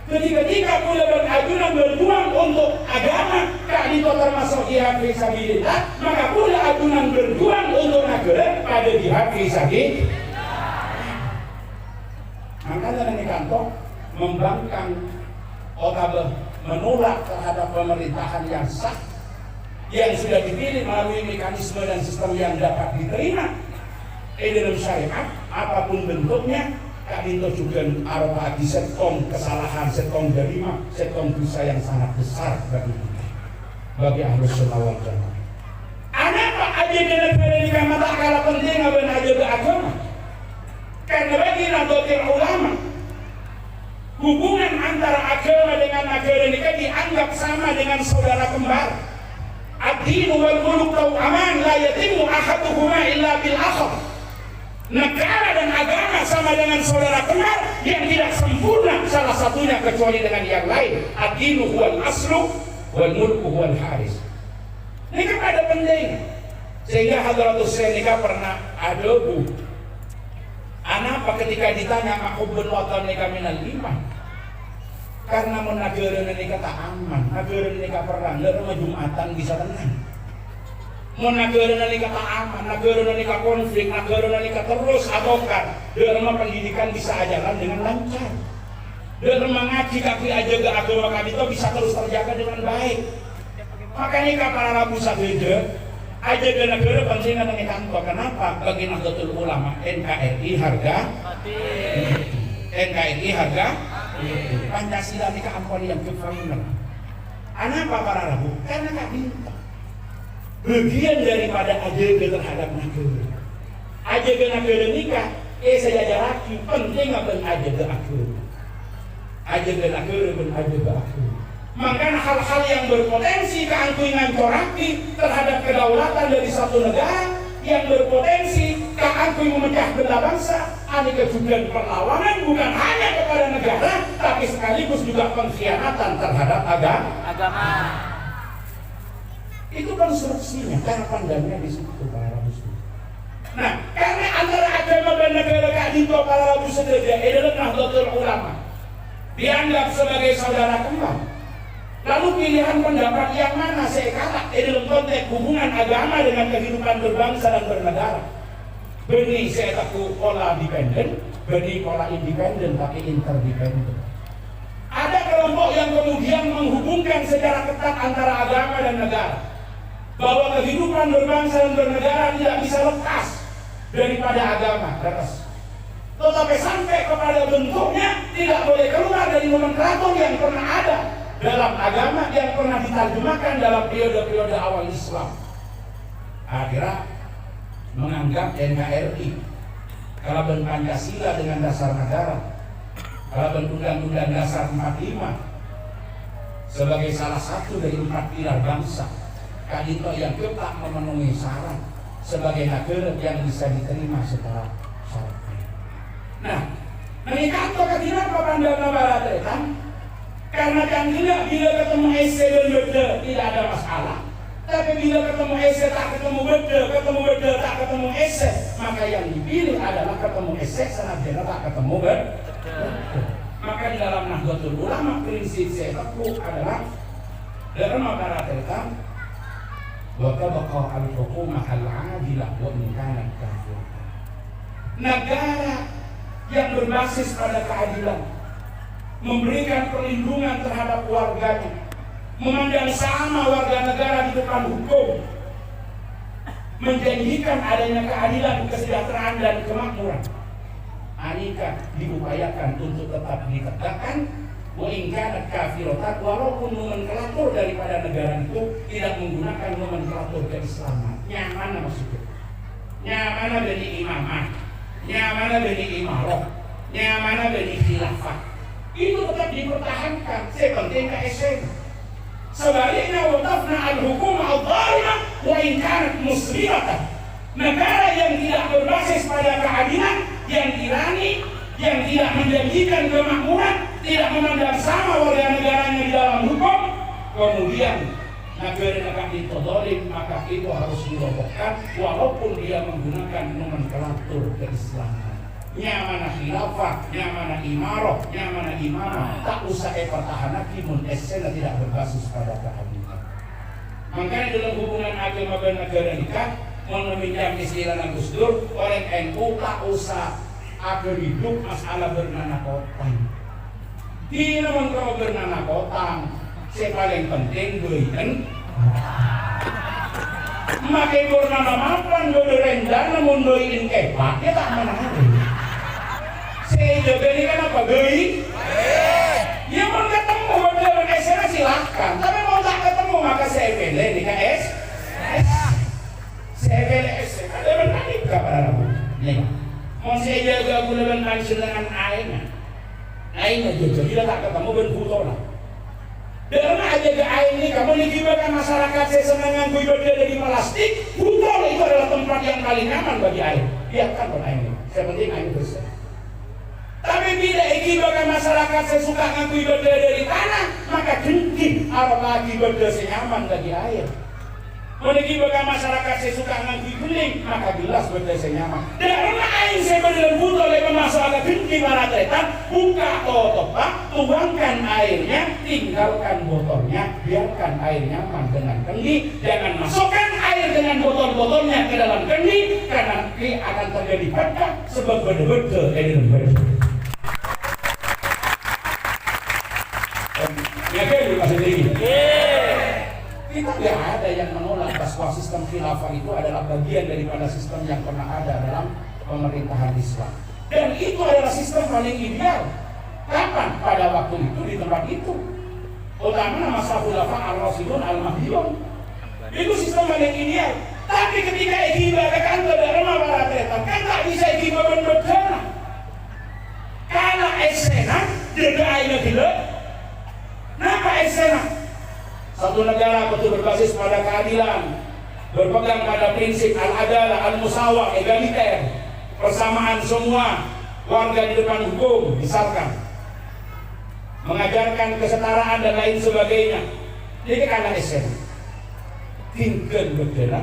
Ketika mulai berajunan berjuang untuk agama, Kak itu termasuk jihad fisabilillah, maka pula ajunan berjuang untuk negara pada jihad fisabilillah. Makanya dari kantor membangkang otabah menolak terhadap pemerintahan yang sah yang sudah dipilih melalui mekanisme dan sistem yang dapat diterima dalam syariat apapun bentuknya. Kak Dinto juga arwah di setong kesalahan, setong jarima, setong dosa yang sangat besar bagi kita, bagi Ahlus Sunnah wal Jamaah. Ada apa aja di negara ini kan tak kalah penting apa aja ke agama? Karena bagi Nahdlatul Ulama hubungan antara agama dengan negara ini kan dianggap sama dengan saudara kembar. ad-din wal muluk tau'aman la yatimu ahaduhuma illa bil akhar. Negara dan agama sama dengan saudara kembar yang tidak sempurna salah satunya kecuali dengan yang lain. Ad-dinu huwal aslu wal mulku huwal haris. Ini kan ada penting. Sehingga Hadratus Syekh nikah pernah ada bu. Anapa ketika ditanya mahubbul watan nikah minal iman? Karena menagara nikah tak aman, negara nikah perang, negara Jumatan bisa tenang. Negara nikah tak aman, negara nikah konflik, negara nikah terus adokar. Dharma pendidikan bisa jalan dengan lancar. Dharma ngaji kaki aja ke agama kami itu bisa terus terjaga dengan baik. Maka nikah para rabu sabeda aja ke negara penting dengan kantor. Kenapa? Bagi Nahdlatul Ulama NKRI harga NKRI harga Pancasila nikah ampun yang kefirman. Kenapa para rabu? Karena kak minta bagian daripada ajaga terhadap negara. Ajaga negara nikah, sejajar lagi penting ben ajaga agama. Ajaga negara ben ajaga agama. Maka hal-hal yang berpotensi keangkuh ngancoraki terhadap kedaulatan dari satu negara, yang berpotensi keangkuh memecah belah bangsa, ada juga perlawanan bukan hanya kepada negara, tapi sekaligus juga pengkhianatan terhadap agama. Itu konstruksinya, cara pandangnya di situ para muslim. Nah, karena antara agama dan negara keadilan para rabu sedaja adalah Nahdlatul Ulama dianggap sebagai saudara kembar. Lalu pilihan pendapat yang mana saya kata dalam konteks hubungan agama dengan kehidupan berbangsa dan bernegara. Benih saya takut pola dependen, benih pola independen tapi interdependen. Ada kelompok yang kemudian menghubungkan secara ketat antara agama dan negara, bahwa kehidupan berbangsa dan bernegara tidak bisa lepas daripada agama terus. Tetapi sampai kepada bentuknya tidak boleh keluar dari nomenklatur yang pernah ada dalam agama, yang pernah diterjemahkan dalam periode-periode awal Islam. Akhirnya menganggap NKRI, kalau Pancasila dengan dasar negara, kalau Undang-Undang Dasar 45 sebagai salah satu dari 4 pilar bangsa, kadito yang ketak memenuhi syarat sebagai negara yang bisa diterima secara syar'i. Nah, menikah atau kadina pandangan barat karena kan bila ketemu SC dan beda tidak ada masalah. Tapi bila ketemu SC tak ketemu beda tak ketemu SC, maka yang dipilih adalah ketemu SC senajan tak ketemu beda. Maka di dalam Nahdlatul Ulama prinsip saya teguh adalah dalam masyarakat wa tabqa al-hukumah al-'adilah wa in kanat kafirah. Negara yang berbasis pada keadilan, memberikan perlindungan terhadap warganya, memandang sama warga negara di depan hukum, menjanjikan adanya keadilan, kesejahteraan dan kemakmuran. Anika diupayakan untuk tetap ditegakkan, wa in kanat kafiratan, walaupun nomenklatur daripada negara itu tidak menggunakan nomenklatur keislaman. Nyamana maksudnya? Nyamana bani imamah, nyamana bani imarah, nyamana bani khilafah. Itu tetap dipertahankan. Sepenting KSN. Sebaliknya watafna al-hukum al-dhalimah wa in kanat muslimatan. Negara yang tidak berbasis pada keadilan, yang tirani, yang tidak menjanjikan kemakmuran, tidak memandang sama warga negaranya di dalam hukum, kemudian negara-negara itu zalim, maka itu harus dirobohkan walaupun dia menggunakan nomenklatur keislaman. Nyamana khilafah, nyamana imarah, nyamana imamah, tak usah pertahanan kimun esena tidak berbasis pada keadilan. Makanya dalam hubungan agama dan negara nikah, meminjam istilah Gus Dur, orang NU tak usah ada hidup masalah bernana kotang. Di namun kalau bernana kotang, yang paling penting berikan. Makai bernana mapan, berrendah, namun berikan kepak, dia tak menarik. Saya jaga ini kan apa? Gei? Ya mau ketemu dengan SN silahkan. Tapi mau tak ketemu maka saya pilih di KS. Saya pilih SN. Ada benar juga para rabu. Mau saya jaga guna pensiun dengan airnya. Airnya jaga. Bila tak ketemu ben foto lah. Karena aja ke air ini kamu digibakan masyarakat sesenangan gue ibadah dari plastik, butol itu adalah tempat yang paling nyaman bagi air. Biarkan pada air ini, yang penting air bersih. Tapi bila ibadah masyarakat sesuka ngaku ibadah dari tanah, maka dengki arah lagi ibadah senyaman bagi air. Meniki bagi masyarakat sesuka ngaku bening, maka jelas ibadah senyaman. Karena air sebenarnya butuh oleh masyarakat dengki para tretan, buka topak, tuangkan airnya, tinggalkan botolnya, biarkan air nyaman dengan kendi. Jangan masukkan air dengan botol-botolnya ke dalam kendi, karena nanti akan terjadi pecah sebab beda-beda air berbeda. Kita tidak ada yang menolak bahwa sistem khilafah itu adalah bagian daripada sistem yang pernah ada dalam pemerintahan Islam. Dan itu adalah sistem paling ideal. Kapan? Pada waktu itu, di tempat itu. Utama masa khilafah al-Rasyidun al-Mahdiyun. Itu sistem paling ideal. Tapi ketika ikhibah ke kantor dan rumah para tretan, kan tak bisa ikhibah berbeda. Kalau esena, jaga airnya gila. Kenapa esena? Satu negara betul berbasis pada keadilan, berpegang pada prinsip al-adalah, al-musawah, egaliter, persamaan semua warga di depan hukum, misalkan mengajarkan kesetaraan dan lain sebagainya. Jadi karena esena tinggal berdana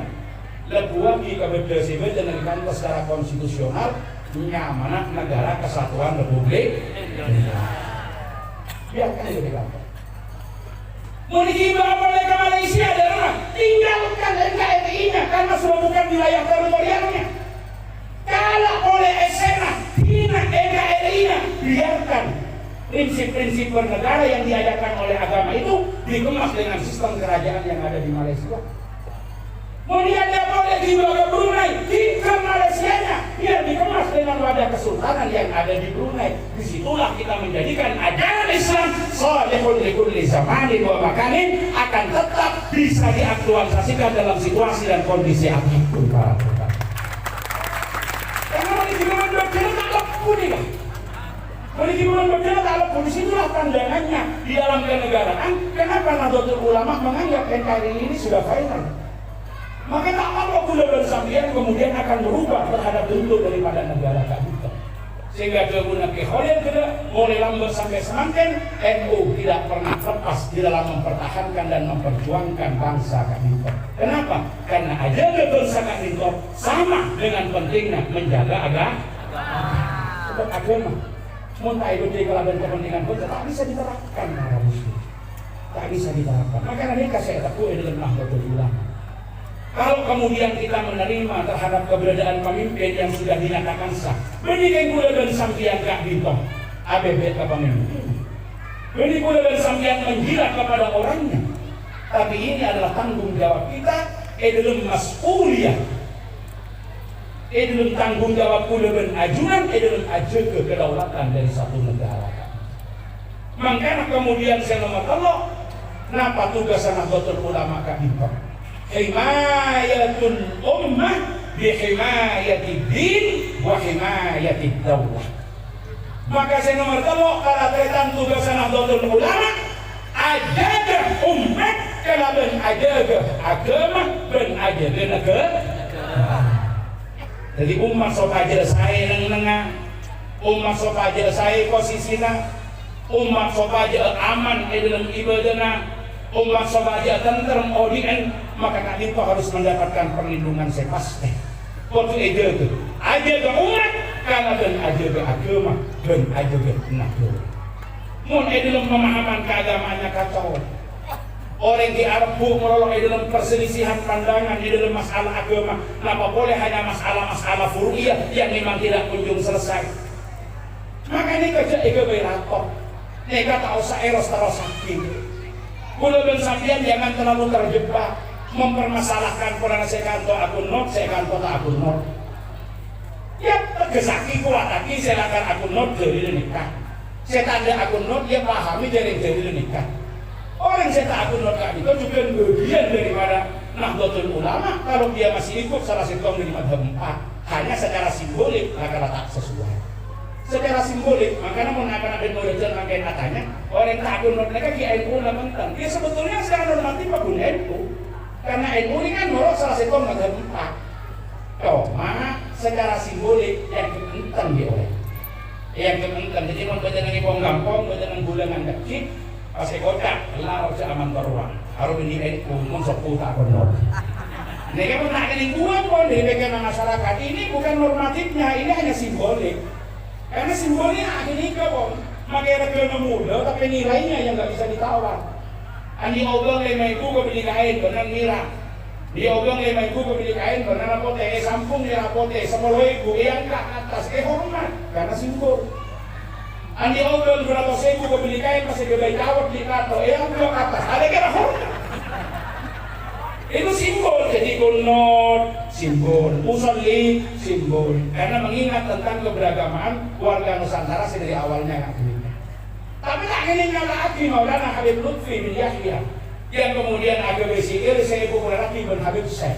lebuah di kebetulan sibel dan dikantor secara konstitusional nyamanah negara kesatuan Republik Indonesia. Biarkan itu dilakukan. Mau digimbal oleh ke Malaysia adalah tinggalkan NKRI-nya karena sudah bukan wilayah teritorialnya. Kalau oleh esena hina NKRI-nya, biarkan prinsip-prinsip bernegara yang diajarkan oleh agama itu dikemas dengan sistem kerajaan yang ada di Malaysia. Kemudian dia boleh dibawa ke Brunei, ke Malaysianya, biar dikemas dengan wadah kesultanan yang ada di Brunei. Disitulah kita menjadikan ajaran Islam salihul likulli zamanin wa makanin akan tetap bisa diaktualisasikan dalam situasi dan kondisi apapun para saudara. Karena manajemen berjalan tak lepu nih kan. Manajemen berjalan tak lepu, disitulah pandangannya di dalam kenegaraan. Kenapa Nahdlatul Ulama menganggap NKRI ini sudah final? Maka tak apa pula bersambian kemudian akan berubah terhadap bentuk daripada negara kita. Sehingga kemudian kekholian kita mulai lambat sampai semanten, NU tidak pernah lepas di dalam mempertahankan dan memperjuangkan bangsa kita. Kenapa? Karena ajaran bangsa kita sama dengan pentingnya menjaga agama. Sebab agama, muntah itu di kalaban kepentingan bangsa tak bisa diterapkan para muslim. Tak bisa diterapkan. Maka nanti saya takut dengan Nahdlatul Ulama. Kalau kemudian kita menerima terhadap keberadaan pemimpin yang sudah dinyatakan sah, berikan pula dan sampian gak bintoh ABB ke pemimpin, berikan pula dan sampian menjilat kepada orangnya. Tapi ini adalah tanggung jawab kita, dalam mas'uliyah, dalam tanggung jawab pula dan ajunan, dalam ajaga kedaulatan dari satu negara. Makanya kemudian saya nomor Allah, kenapa tugas Nahdlatul Ulama gak bintoh? Himayatul ummah bihimayatid din wa himayatid dawlah. Maka saya nomor telo kalau tretan tugas Nahdlatul Ulama ajaga umat kalaban ajaga agama dan ajaga negara. Jadi umat sok aja saya nengah, umat sok aja saya posisinya, umat sok aja aman di dalam ibadahnya, umat sok aja tentrem odien. Maka kami itu harus mendapatkan perlindungan sepasti. Waktu aja ke umat, karena dan aja ke agama dan aja ke negara. Mun dalam pemahaman keagamaannya kacau. Orang di Arab merolok dalam perselisihan pandangan di dalam masalah agama. Kenapa boleh hanya masalah-masalah furu'iyah yang memang tidak kunjung selesai? Maka ini kerja ego beratok. Ini kata usah eros terus sakit. Kulo dan sampian jangan terlalu terjebak mempermasalahkan pernah saya kanto akun not, saya kanto tak akun not. Ya tegesaki kuat lagi saya lakukan akun not dari nikah. Saya tanda akun not dia pahami dari nikah. Orang saya tak akun not itu juga bagian daripada Nahdlatul Ulama kalau dia masih ikut salah satu dari madhab 4 hanya secara simbolik maka tak sesuai. secara simbolik. Makanya mau anak-anak mengajar pakai katanya orang takun mereka di NU lamentang. Ya sebetulnya secara normatif pun NU, karena NU ini kan menurut salah satu mazhab 4. Cuma secara simbolik yang kepenting dia oleh, yang kepenting. Jadi mau baca dengan bong gampong, baca dengan bulangan kecil, pasti kocak, lah harus aman teruang. Harus ini NU, mau sepuluh tak benar. Ini kan nak kening buang pun dipegang masyarakat. Ini bukan normatifnya, ini hanya simbolik. Karena simbolnya ini kok, makanya kena muda, tapi nilainya yang nggak bisa ditawar. Andi obong 5.000 kebeli kain, benar mira. Di obong 5.000 kebeli kain, benar apote, sampung ya apote, 10.000 yang ke atas, hormat, karena simbol. Andi obong 200.000 kebeli kain, masih kebeli kawat di kato, yang ke atas, ada kira hormat. Itu simbol, jadi kunut, simbol, musolli, simbol. Karena mengingat tentang keberagaman warga Nusantara dari awalnya nggak gini. Tapi tak ingin lagi Maulana Habib Lutfi bin Yahya yang kemudian agak bersikir saya populer lagi bin Habib Syekh.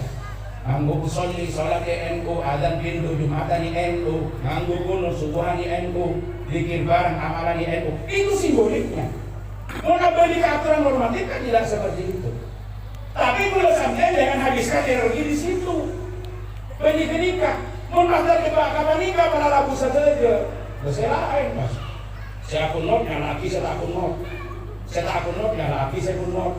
Nganggu musolli, sholat di NU, adzan pintu Jumatan di NU, nganggu kunut subuhan di NU, zikir bareng amalan di NU. Itu simboliknya. Mau balik ke aturan normatif kan tidak seperti itu. Tapi kalau sampai jangan habiskan energi di situ. Nikah, mau nazar ke kapan nikah pada Rabu saja. Saya lain mas. Saya akun not, yang laki saya akun not. Saya akun not, yang laki saya akun not.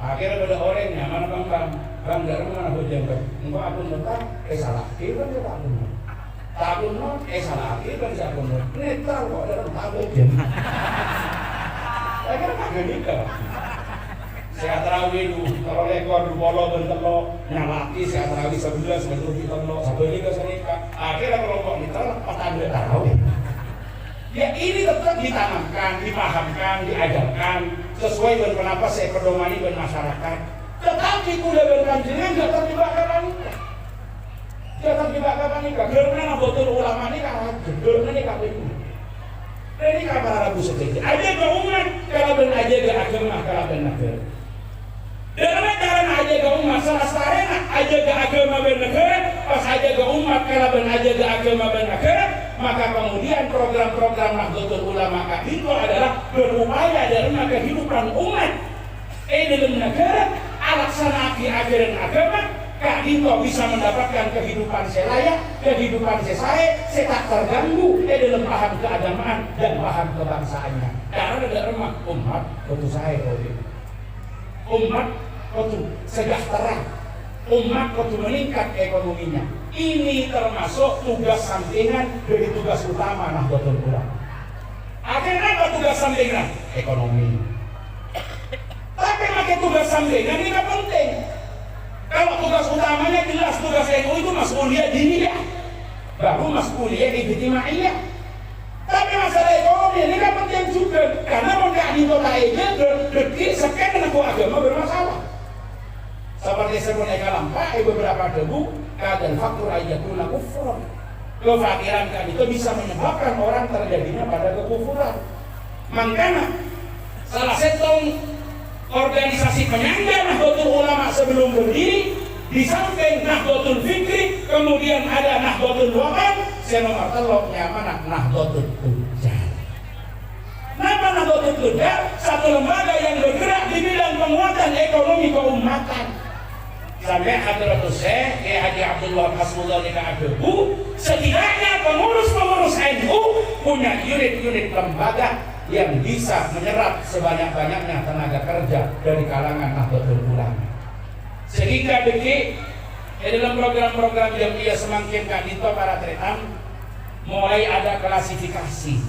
Akhirnya pada orangnya mana bang dari mana hujan bang? Enggak akun not, salah. Kita dia akun not. Akun not, salah. Kita saya akun not. Netral kok dalam tablet. Akhirnya kagak nikah. Saya terawih dulu, kalau lekor dulu polo bentelo, nyalaki saya terawih 11, betul kita lo, satu ini ke senika. Akhirnya kelompok kita pas ada terawih. Ya ini tetap ditanamkan, dipahamkan, diajarkan sesuai dengan kenapa saya pedomani dengan masyarakat. Tetapi kuda berkan jenengan nggak terjebak kapan nikah, nggak terjebak kapan nikah. Karena betul ulama ini kan, karena ini kami ini. Ini kapan Rabu seperti aja keumat kalau ben aja ke agama kalau ben negara. Dan karena aja ke umat salah sarena aja ke agama bernegara, pas aja ke umat kalau ben aja ke agama bernegara, maka kemudian program-program Nahdlatul Ulama itu adalah berupaya dalam kehidupan umat dalam negara, alasanaki ajaran agama, Kak Dito bisa mendapatkan kehidupan selaya, kehidupan saya tak terganggu dalam paham keagamaan dan paham kebangsaannya. Karena ada remah umat betul saya umat betul sejahtera, umat betul meningkat ekonominya. Ini termasuk tugas sampingan dari tugas utama Nahdlatul Ulama. Akhirnya apa tugas sampingan? Ekonomi. Tapi pakai tugas sampingan ini gak penting. Kalau tugas utamanya jelas tugas NU itu mas'uliyah diniyah, baru mas'uliyah ijtimaiyah. Tapi masalah ekonomi ini kan penting juga, karena mau di kota aja dekik sekian aku agama bermasalah. Seperti sebut eka lampa, beberapa debu kadang faktur ayatuna kufur. Kefakiran kan itu bisa menyebabkan orang terjadinya pada kekufuran. Makanya salah satu organisasi penyangga Nahdlatul Ulama sebelum berdiri, di samping Nahdlatul Fikri, kemudian ada Nahdlatul Wakan, saya nomor teloknya mana Nahdlatul Tujar. Nama Nahdlatul Tujar, satu lembaga yang bergerak di bidang penguatan ekonomi keumatan. Sampai Hadratus Syekh Haji Abdul Wahab Hasbullah Adebu, setidaknya pengurus-pengurus NU punya unit-unit lembaga yang bisa menyerap sebanyak-banyaknya tenaga kerja dari kalangan Nahdlatul Ulama. Sehingga dekik dalam program-program yang ia semakin Dito para tretan mulai ada klasifikasi.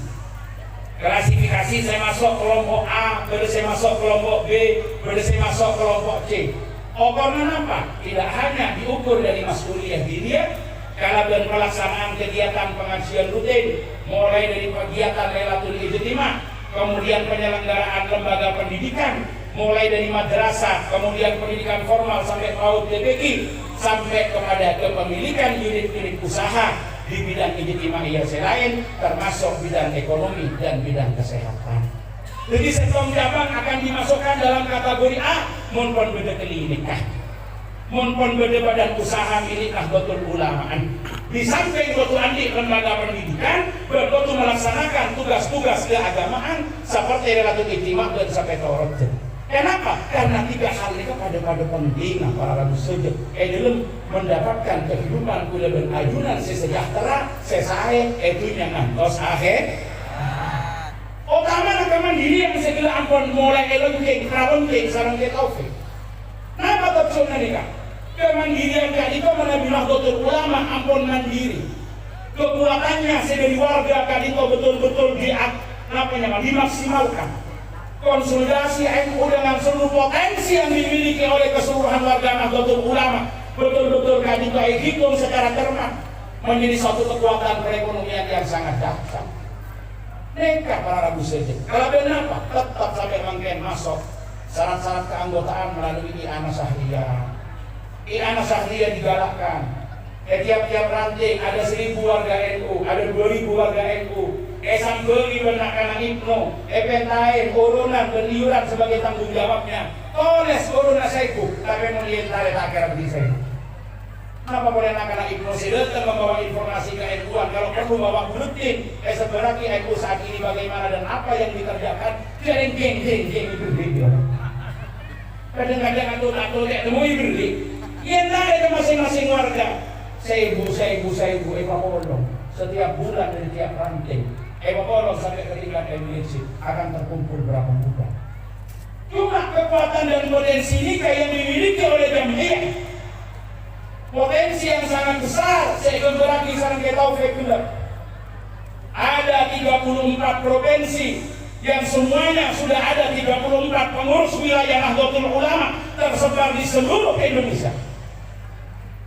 Klasifikasi saya masuk kelompok A, baru saya masuk kelompok B, baru saya masuk kelompok C. Ukuran apa? Tidak hanya diukur dari mas'uliyah diniyah, kalau dan pelaksanaan kegiatan pengajian rutin, mulai dari kegiatan Lailatul Ijtima, kemudian penyelenggaraan lembaga pendidikan, mulai dari madrasah, kemudian pendidikan formal sampai PAUD TPQ, sampai kepada kepemilikan unit-unit usaha di bidang ijtimaiyah selain, termasuk bidang ekonomi dan bidang kesehatan. Jadi sektor cabang akan dimasukkan dalam kategori A, munpon beda klinikah, munpon beda badan usaha milik Nahdlatul Ulama. Di samping Gotu Andi lembaga pendidikan, Gotu melaksanakan tugas-tugas keagamaan seperti relatif ijtima dan sampai Taurat. Kenapa? Karena tiga hal ini pada penting para rabu sejak dalam mendapatkan kehidupan kula dan ajunan sesejahtera sesae itu yang ngantos akhir. Utama nak mandiri yang segala ampun mulai elongking, kerawongking, sarang taufik. Kenapa tafsirnya ni kak? Kemandirian kak itu menabilah Nahdlatul Ulama ampun mandiri. Kekuatannya dari warga kak itu betul-betul dimaksimalkan. Konsolidasi NU dengan seluruh potensi yang dimiliki oleh keseluruhan warga Nahdlatul Ulama betul-betul kak itu hitung secara cermat menjadi suatu kekuatan perekonomian yang sangat dahsyat. Mereka para rabu sejak. Kalau kenapa? Tetap sampai mungkin masuk syarat-syarat keanggotaan melalui I'anah Syahriyah. I'anah Syahriyah digalakkan. Tiap-tiap ranting ada 1000 warga NU, ada 2000 warga NU. Sambeli benak-anak Ibnu, pentain, urunan, beriuran sebagai tanggung jawabnya. Oles urunan saiku, tapi melihat tarik akhir di saya. Kenapa boleh anak-anak Ibnu Sidat membawa informasi ke NU-an? Kalau perlu bawa buletin, sebenarnya NU saat ini bagaimana dan apa yang dikerjakan? Jangan geng itu dia. Kadang-kadang atau kayak temui beri. Yang ada ke masing-masing warga. Seibu, Polong. Setiap bulan dari tiap ranting. Polong sampai ketika MWC akan terkumpul berapa muda. Cuma kekuatan dan potensi ini kayak yang dimiliki oleh Jamhiyah. Potensi yang sangat besar. Saya kembali sarang taufik juga. Ada 34 provinsi yang semuanya sudah ada 34 pengurus wilayah Nahdlatul Ulama tersebar di seluruh Indonesia.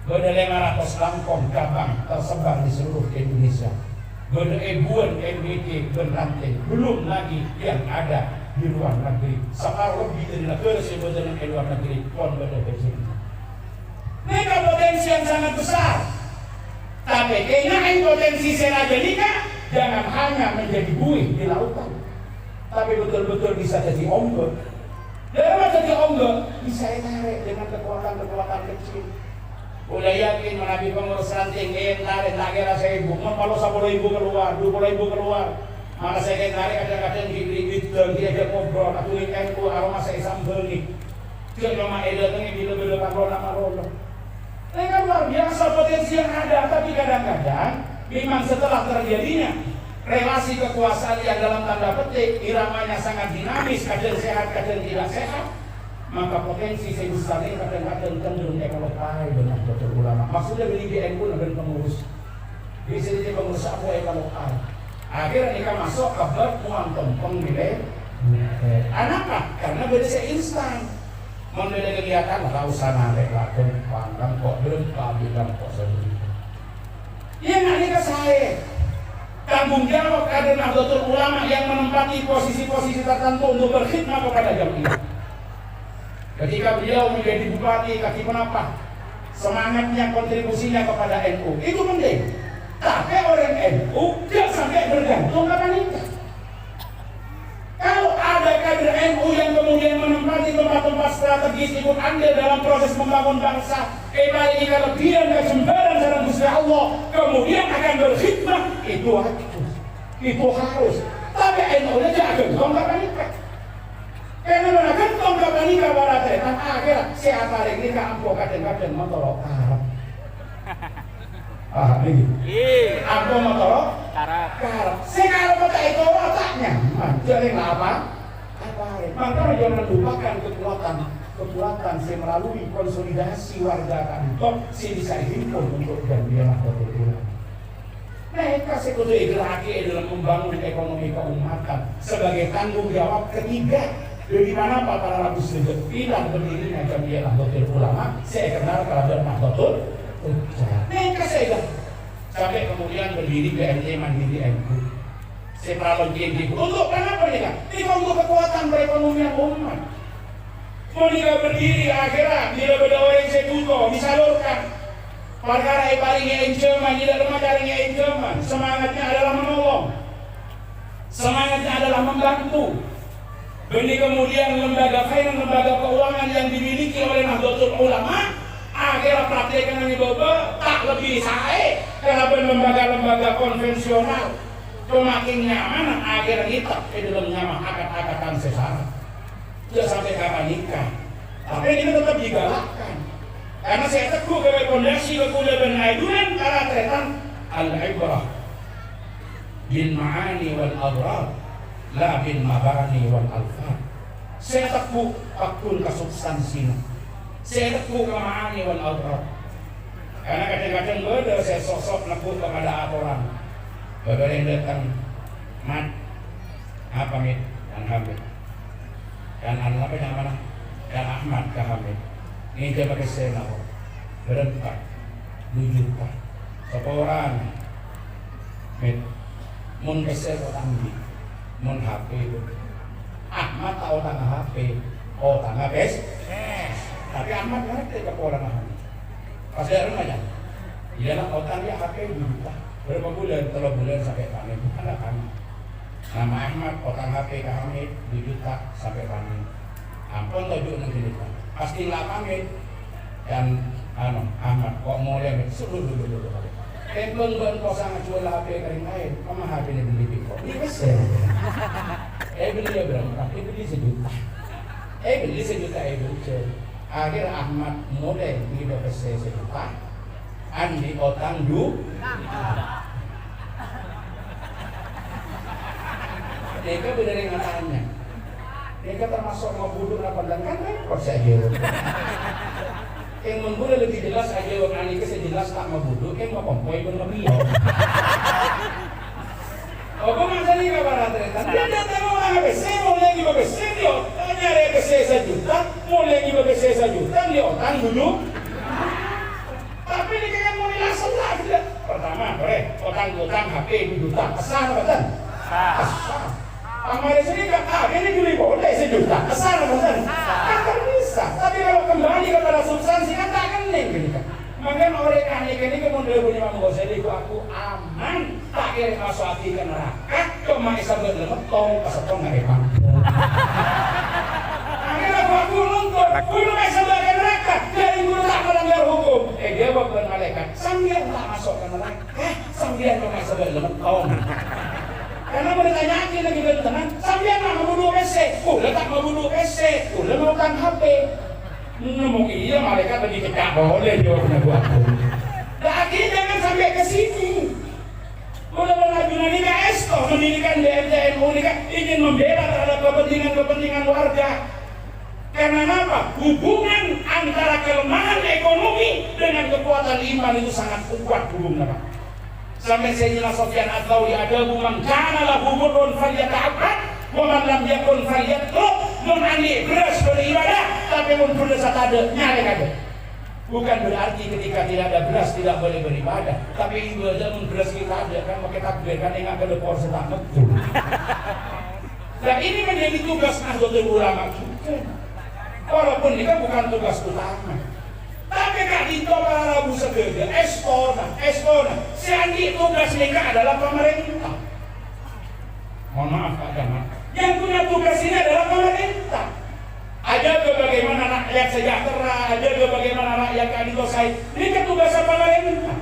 Ada 500 langkong cabang tersebar di seluruh Indonesia. Ada ribuan MBT berlantai, belum lagi yang ada di luar negeri. Separuh lebih dari negara sebetulnya di luar negeri pun berada. Mereka potensi yang sangat besar. Tapi kayaknya potensi Seraja nikah jangan hanya menjadi buih di lautan, tapi betul-betul bisa jadi ombak. Dalam jadi ombak bisa tarik dengan kekuatan kecil. Udah yakin menabi pengurus ranting tarik tak kira 1000, kalau 10.000 keluar, 20.000 keluar. Mana saya tarik kadang-kadang di diajak ngobrol, atau NU aroma saya sambel nih. Jangan cuma edatnya bila-bila kalau nama rono. Ini kan luar biasa potensi yang ada, tapi kadang-kadang memang setelah terjadinya relasi kekuasaan yang dalam tanda petik iramanya sangat dinamis, kadang sehat, kadang tidak sehat, maka potensi sebesar ini kadang-kadang cenderung ekolopai dengan Nahdlatul Ulama. Maksudnya beli NU dan pengurus, bisa jadi pengurus apa ekolopai. Akhirnya mereka masuk ke bermuan tompong nilai. Kenapa? Karena beda instan. Membeda kegiatan tak usah narik lakon pandang kok belum bilang kok sendiri. Iya nggak saya tanggung jawab kader Nahdlatul Ulama yang menempati posisi-posisi tertentu untuk berkhidmat kepada Jamhiyah. Ketika beliau menjadi bupati kaki penapah, semangatnya kontribusinya kepada NU itu penting. Tapi orang NU tidak sampai bergantung kepada nikah. Kalau ada kader NU yang kemudian menempati tempat-tempat strategis ikut andil dalam proses membangun bangsa, ini kelebihan dan jembaran dalam Gusti Allah, kemudian akan berkhidmat, itu harus. Tapi NU-nya jangan gentong kapan nikah. Karena mana gentong kapan nikah baratnya, dan akhirnya siapa lagi nikah ampuh kadang-kadang mentolok Arab. Ini ampuh mentolok Arab. Sekarang kata itu otaknya jadi apa? Maka jangan lupakan kekuatan saya melalui konsolidasi warga kantor saya bisa himpun untuk Jamhiyah Nahdlatul Ulama. Mereka sekutu lagi dalam membangun ekonomi keumatan sebagai tanggung jawab ketiga. Dari mana para rabu sejak bilang berdirinya Jamhiyah Nahdlatul Ulama, saya kenal kader Nahdlatul Ulama. Mereka saya sampai kemudian berdiri BNI Mandiri NU. Saya pernah begini. Untuk kenapa mereka? Ini untuk kekuatan perekonomian umat. Mereka berdiri akhirnya bila berdoa yang saya butuh disalurkan. Perkara yang palingnya enceman, tidak lemah caranya enceman. Semangatnya adalah menolong. Semangatnya adalah membantu. Ini kemudian lembaga finance, lembaga keuangan yang dimiliki oleh Nahdlatul Ulama akhirnya praktekkan ini bapak tak lebih sae karena lembaga-lembaga konvensional makin nyaman akhir kita di dalam nyaman akad-akatan sesara tidak sampai kapan nikah, tapi ini tetap digalakkan karena saya teguh ke pondasi kekuliahan aidunan karena tretan al-ibrah bin ma'ani wal adrar la bin mabani wal alfar. Saya teguh pakul ke substansinya, saya teguh ke ma'ani wal adrar, karena kadang-kadang beda saya sosok nekuk kepada aturan. Bapak yang datang, Mat, apa Mit? Dan Hamid, dan apa yang mana? Dan Ahmad ke Hamid. Ini dia pakai sena, berempat, 2 juta, seorang. Mit, mun kesel orang di, mun HP itu. Ahmad tahu tangga HP, oh tangga bes. Tapi Ahmad ngerti ke orang Hamid. Pas dia remaja, dia nak otak dia HP 2 juta. Berapa bulan, 3 bulan sampai panen, ada kami. Nama Ahmad, otang HP kami 2 juta sampai panen. Ampun 7 juta. Pasti lah kami. Dan Ahmad, kok mulai suruh dulu. Tempeng ban kau sangat jual HP kering lain. Kamu HP ini beli kok. Ini besar. Beli ya berapa? Beli 1 juta. Beli 1 juta, beli. Akhir Ahmad mulai beli besar 1 juta. Andi otang mereka benar yang tanya, mereka termasuk mau bunuh apa dan kan repot saja. Yang membunuh lebih jelas aja orang ini sejelas tak mau bunuh, yang mau kompoi pun lebih. Oh, masa ni kabar ternyata dia datang orang ABC, mulai lagi ABC dia, nyari ABC 1 juta, mulai lagi ABC 1 juta dia otang dulu. Tapi ini kan mau dilaksanakan lah tidak. Pertama, otang HP 2 juta, kesana betul? Kesana. Kemarin sini ini beli boleh 1 juta, kesana betul? Kan bisa. Tapi kalau kembali kepada substansi kan tak kening gini kan. Makanya orang ini kemudian punya mengoseli aku aman, tak kira masuk hati ke neraka, cuma bisa berlemetong, kesetong nggak emang. Akhirnya aku nonton, guru bisa ke neraka, dari guru tak melanggar hukum. Dia bukan malaikat, sambian tak masuk ke neraka, sambian cuma bisa berlemetong. Karena bertanya lagi berteman, sambian tak membunuh PC, tak membunuh PC, melakukan HP. Ngomong iya malaikat lebih kecak boleh dia punya buat aku. Lagi jangan sampai ke sini. Mudah-mudahan Nabi Esto mendirikan DMTNU ini kan ingin membela terhadap kepentingan warga. Karena apa? Hubungan antara kelemahan ekonomi dengan kekuatan iman itu sangat kuat hubungannya. Sampai Sayyidina Sufyan Ats-Tsauri ada man kana lahu burrun falyata'abbad wa man lam yakun falyatlub. Mun andi beras beribadah tapi mun beras tak ada nyari ada. Bukan berarti ketika tidak ada beras tidak boleh beribadah, tapi ibadah mun beras kita ada kan pakai takbir kan ingat ke depor setak betul. Nah ini menjadi tugas Nahdlatul Ulama juga. Walaupun ini kan bukan tugas utama. Tapi Kak Dito para Rabu segede Estona. Si Andi tugas mereka adalah pemerintah. Mohon maaf Pak Jamal. Yang punya tugas ini adalah pemerintah. Ada bagaimana rakyat sejahtera, ada bagaimana rakyat Kak Said. Ini kan tugas pemerintah.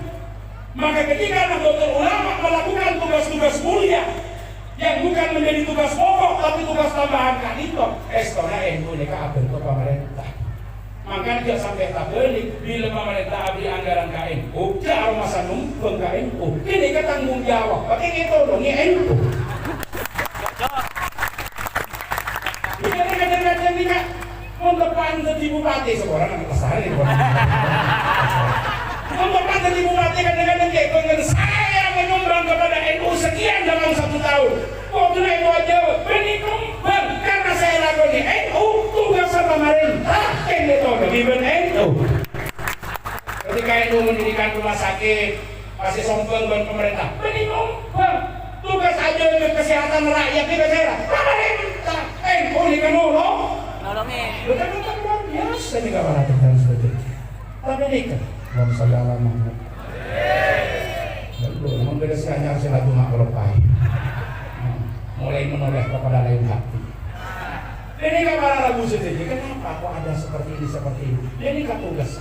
Maka ketika Nahdlatul Ulama melakukan tugas-tugas mulia yang bukan menjadi tugas pokok tapi tugas tambahan Kak Dito, Estona NU mereka bentuk pemerintah. Makanya dia sampai tak beli bila pemerintah abdi anggaran KNU, jangan masa numpeng KNU. Ini kan tanggung jawab. Pakai itu dong, ini NU. Kadang-kadang ini kan depan jadi bupati seorang anak besar ini. Depan jadi bupati kadang-kadang kayak saya menyumbang kepada NU sekian dalam 1 tahun. Waktu itu aja bernikung karena saya lakukan NU tugas pemerintah. Ini tuh lebih NU. Ketika NU mendirikan rumah sakit masih sombong dengan pemerintah. Bernikung tugas aja untuk kesehatan rakyat di daerah. Pemerintah NU ini kan nolongin. Betul-betul luar biasa nih kawan kita seperti itu. Tapi ini kan Allahumma sholli ala Muhammad. Lalu membereskannya silatul makropai. Mulai menoleh kepada lain hati. Ini kan para Rabu sendiri. Kenapa kok ada seperti ini? Ini kan tugas.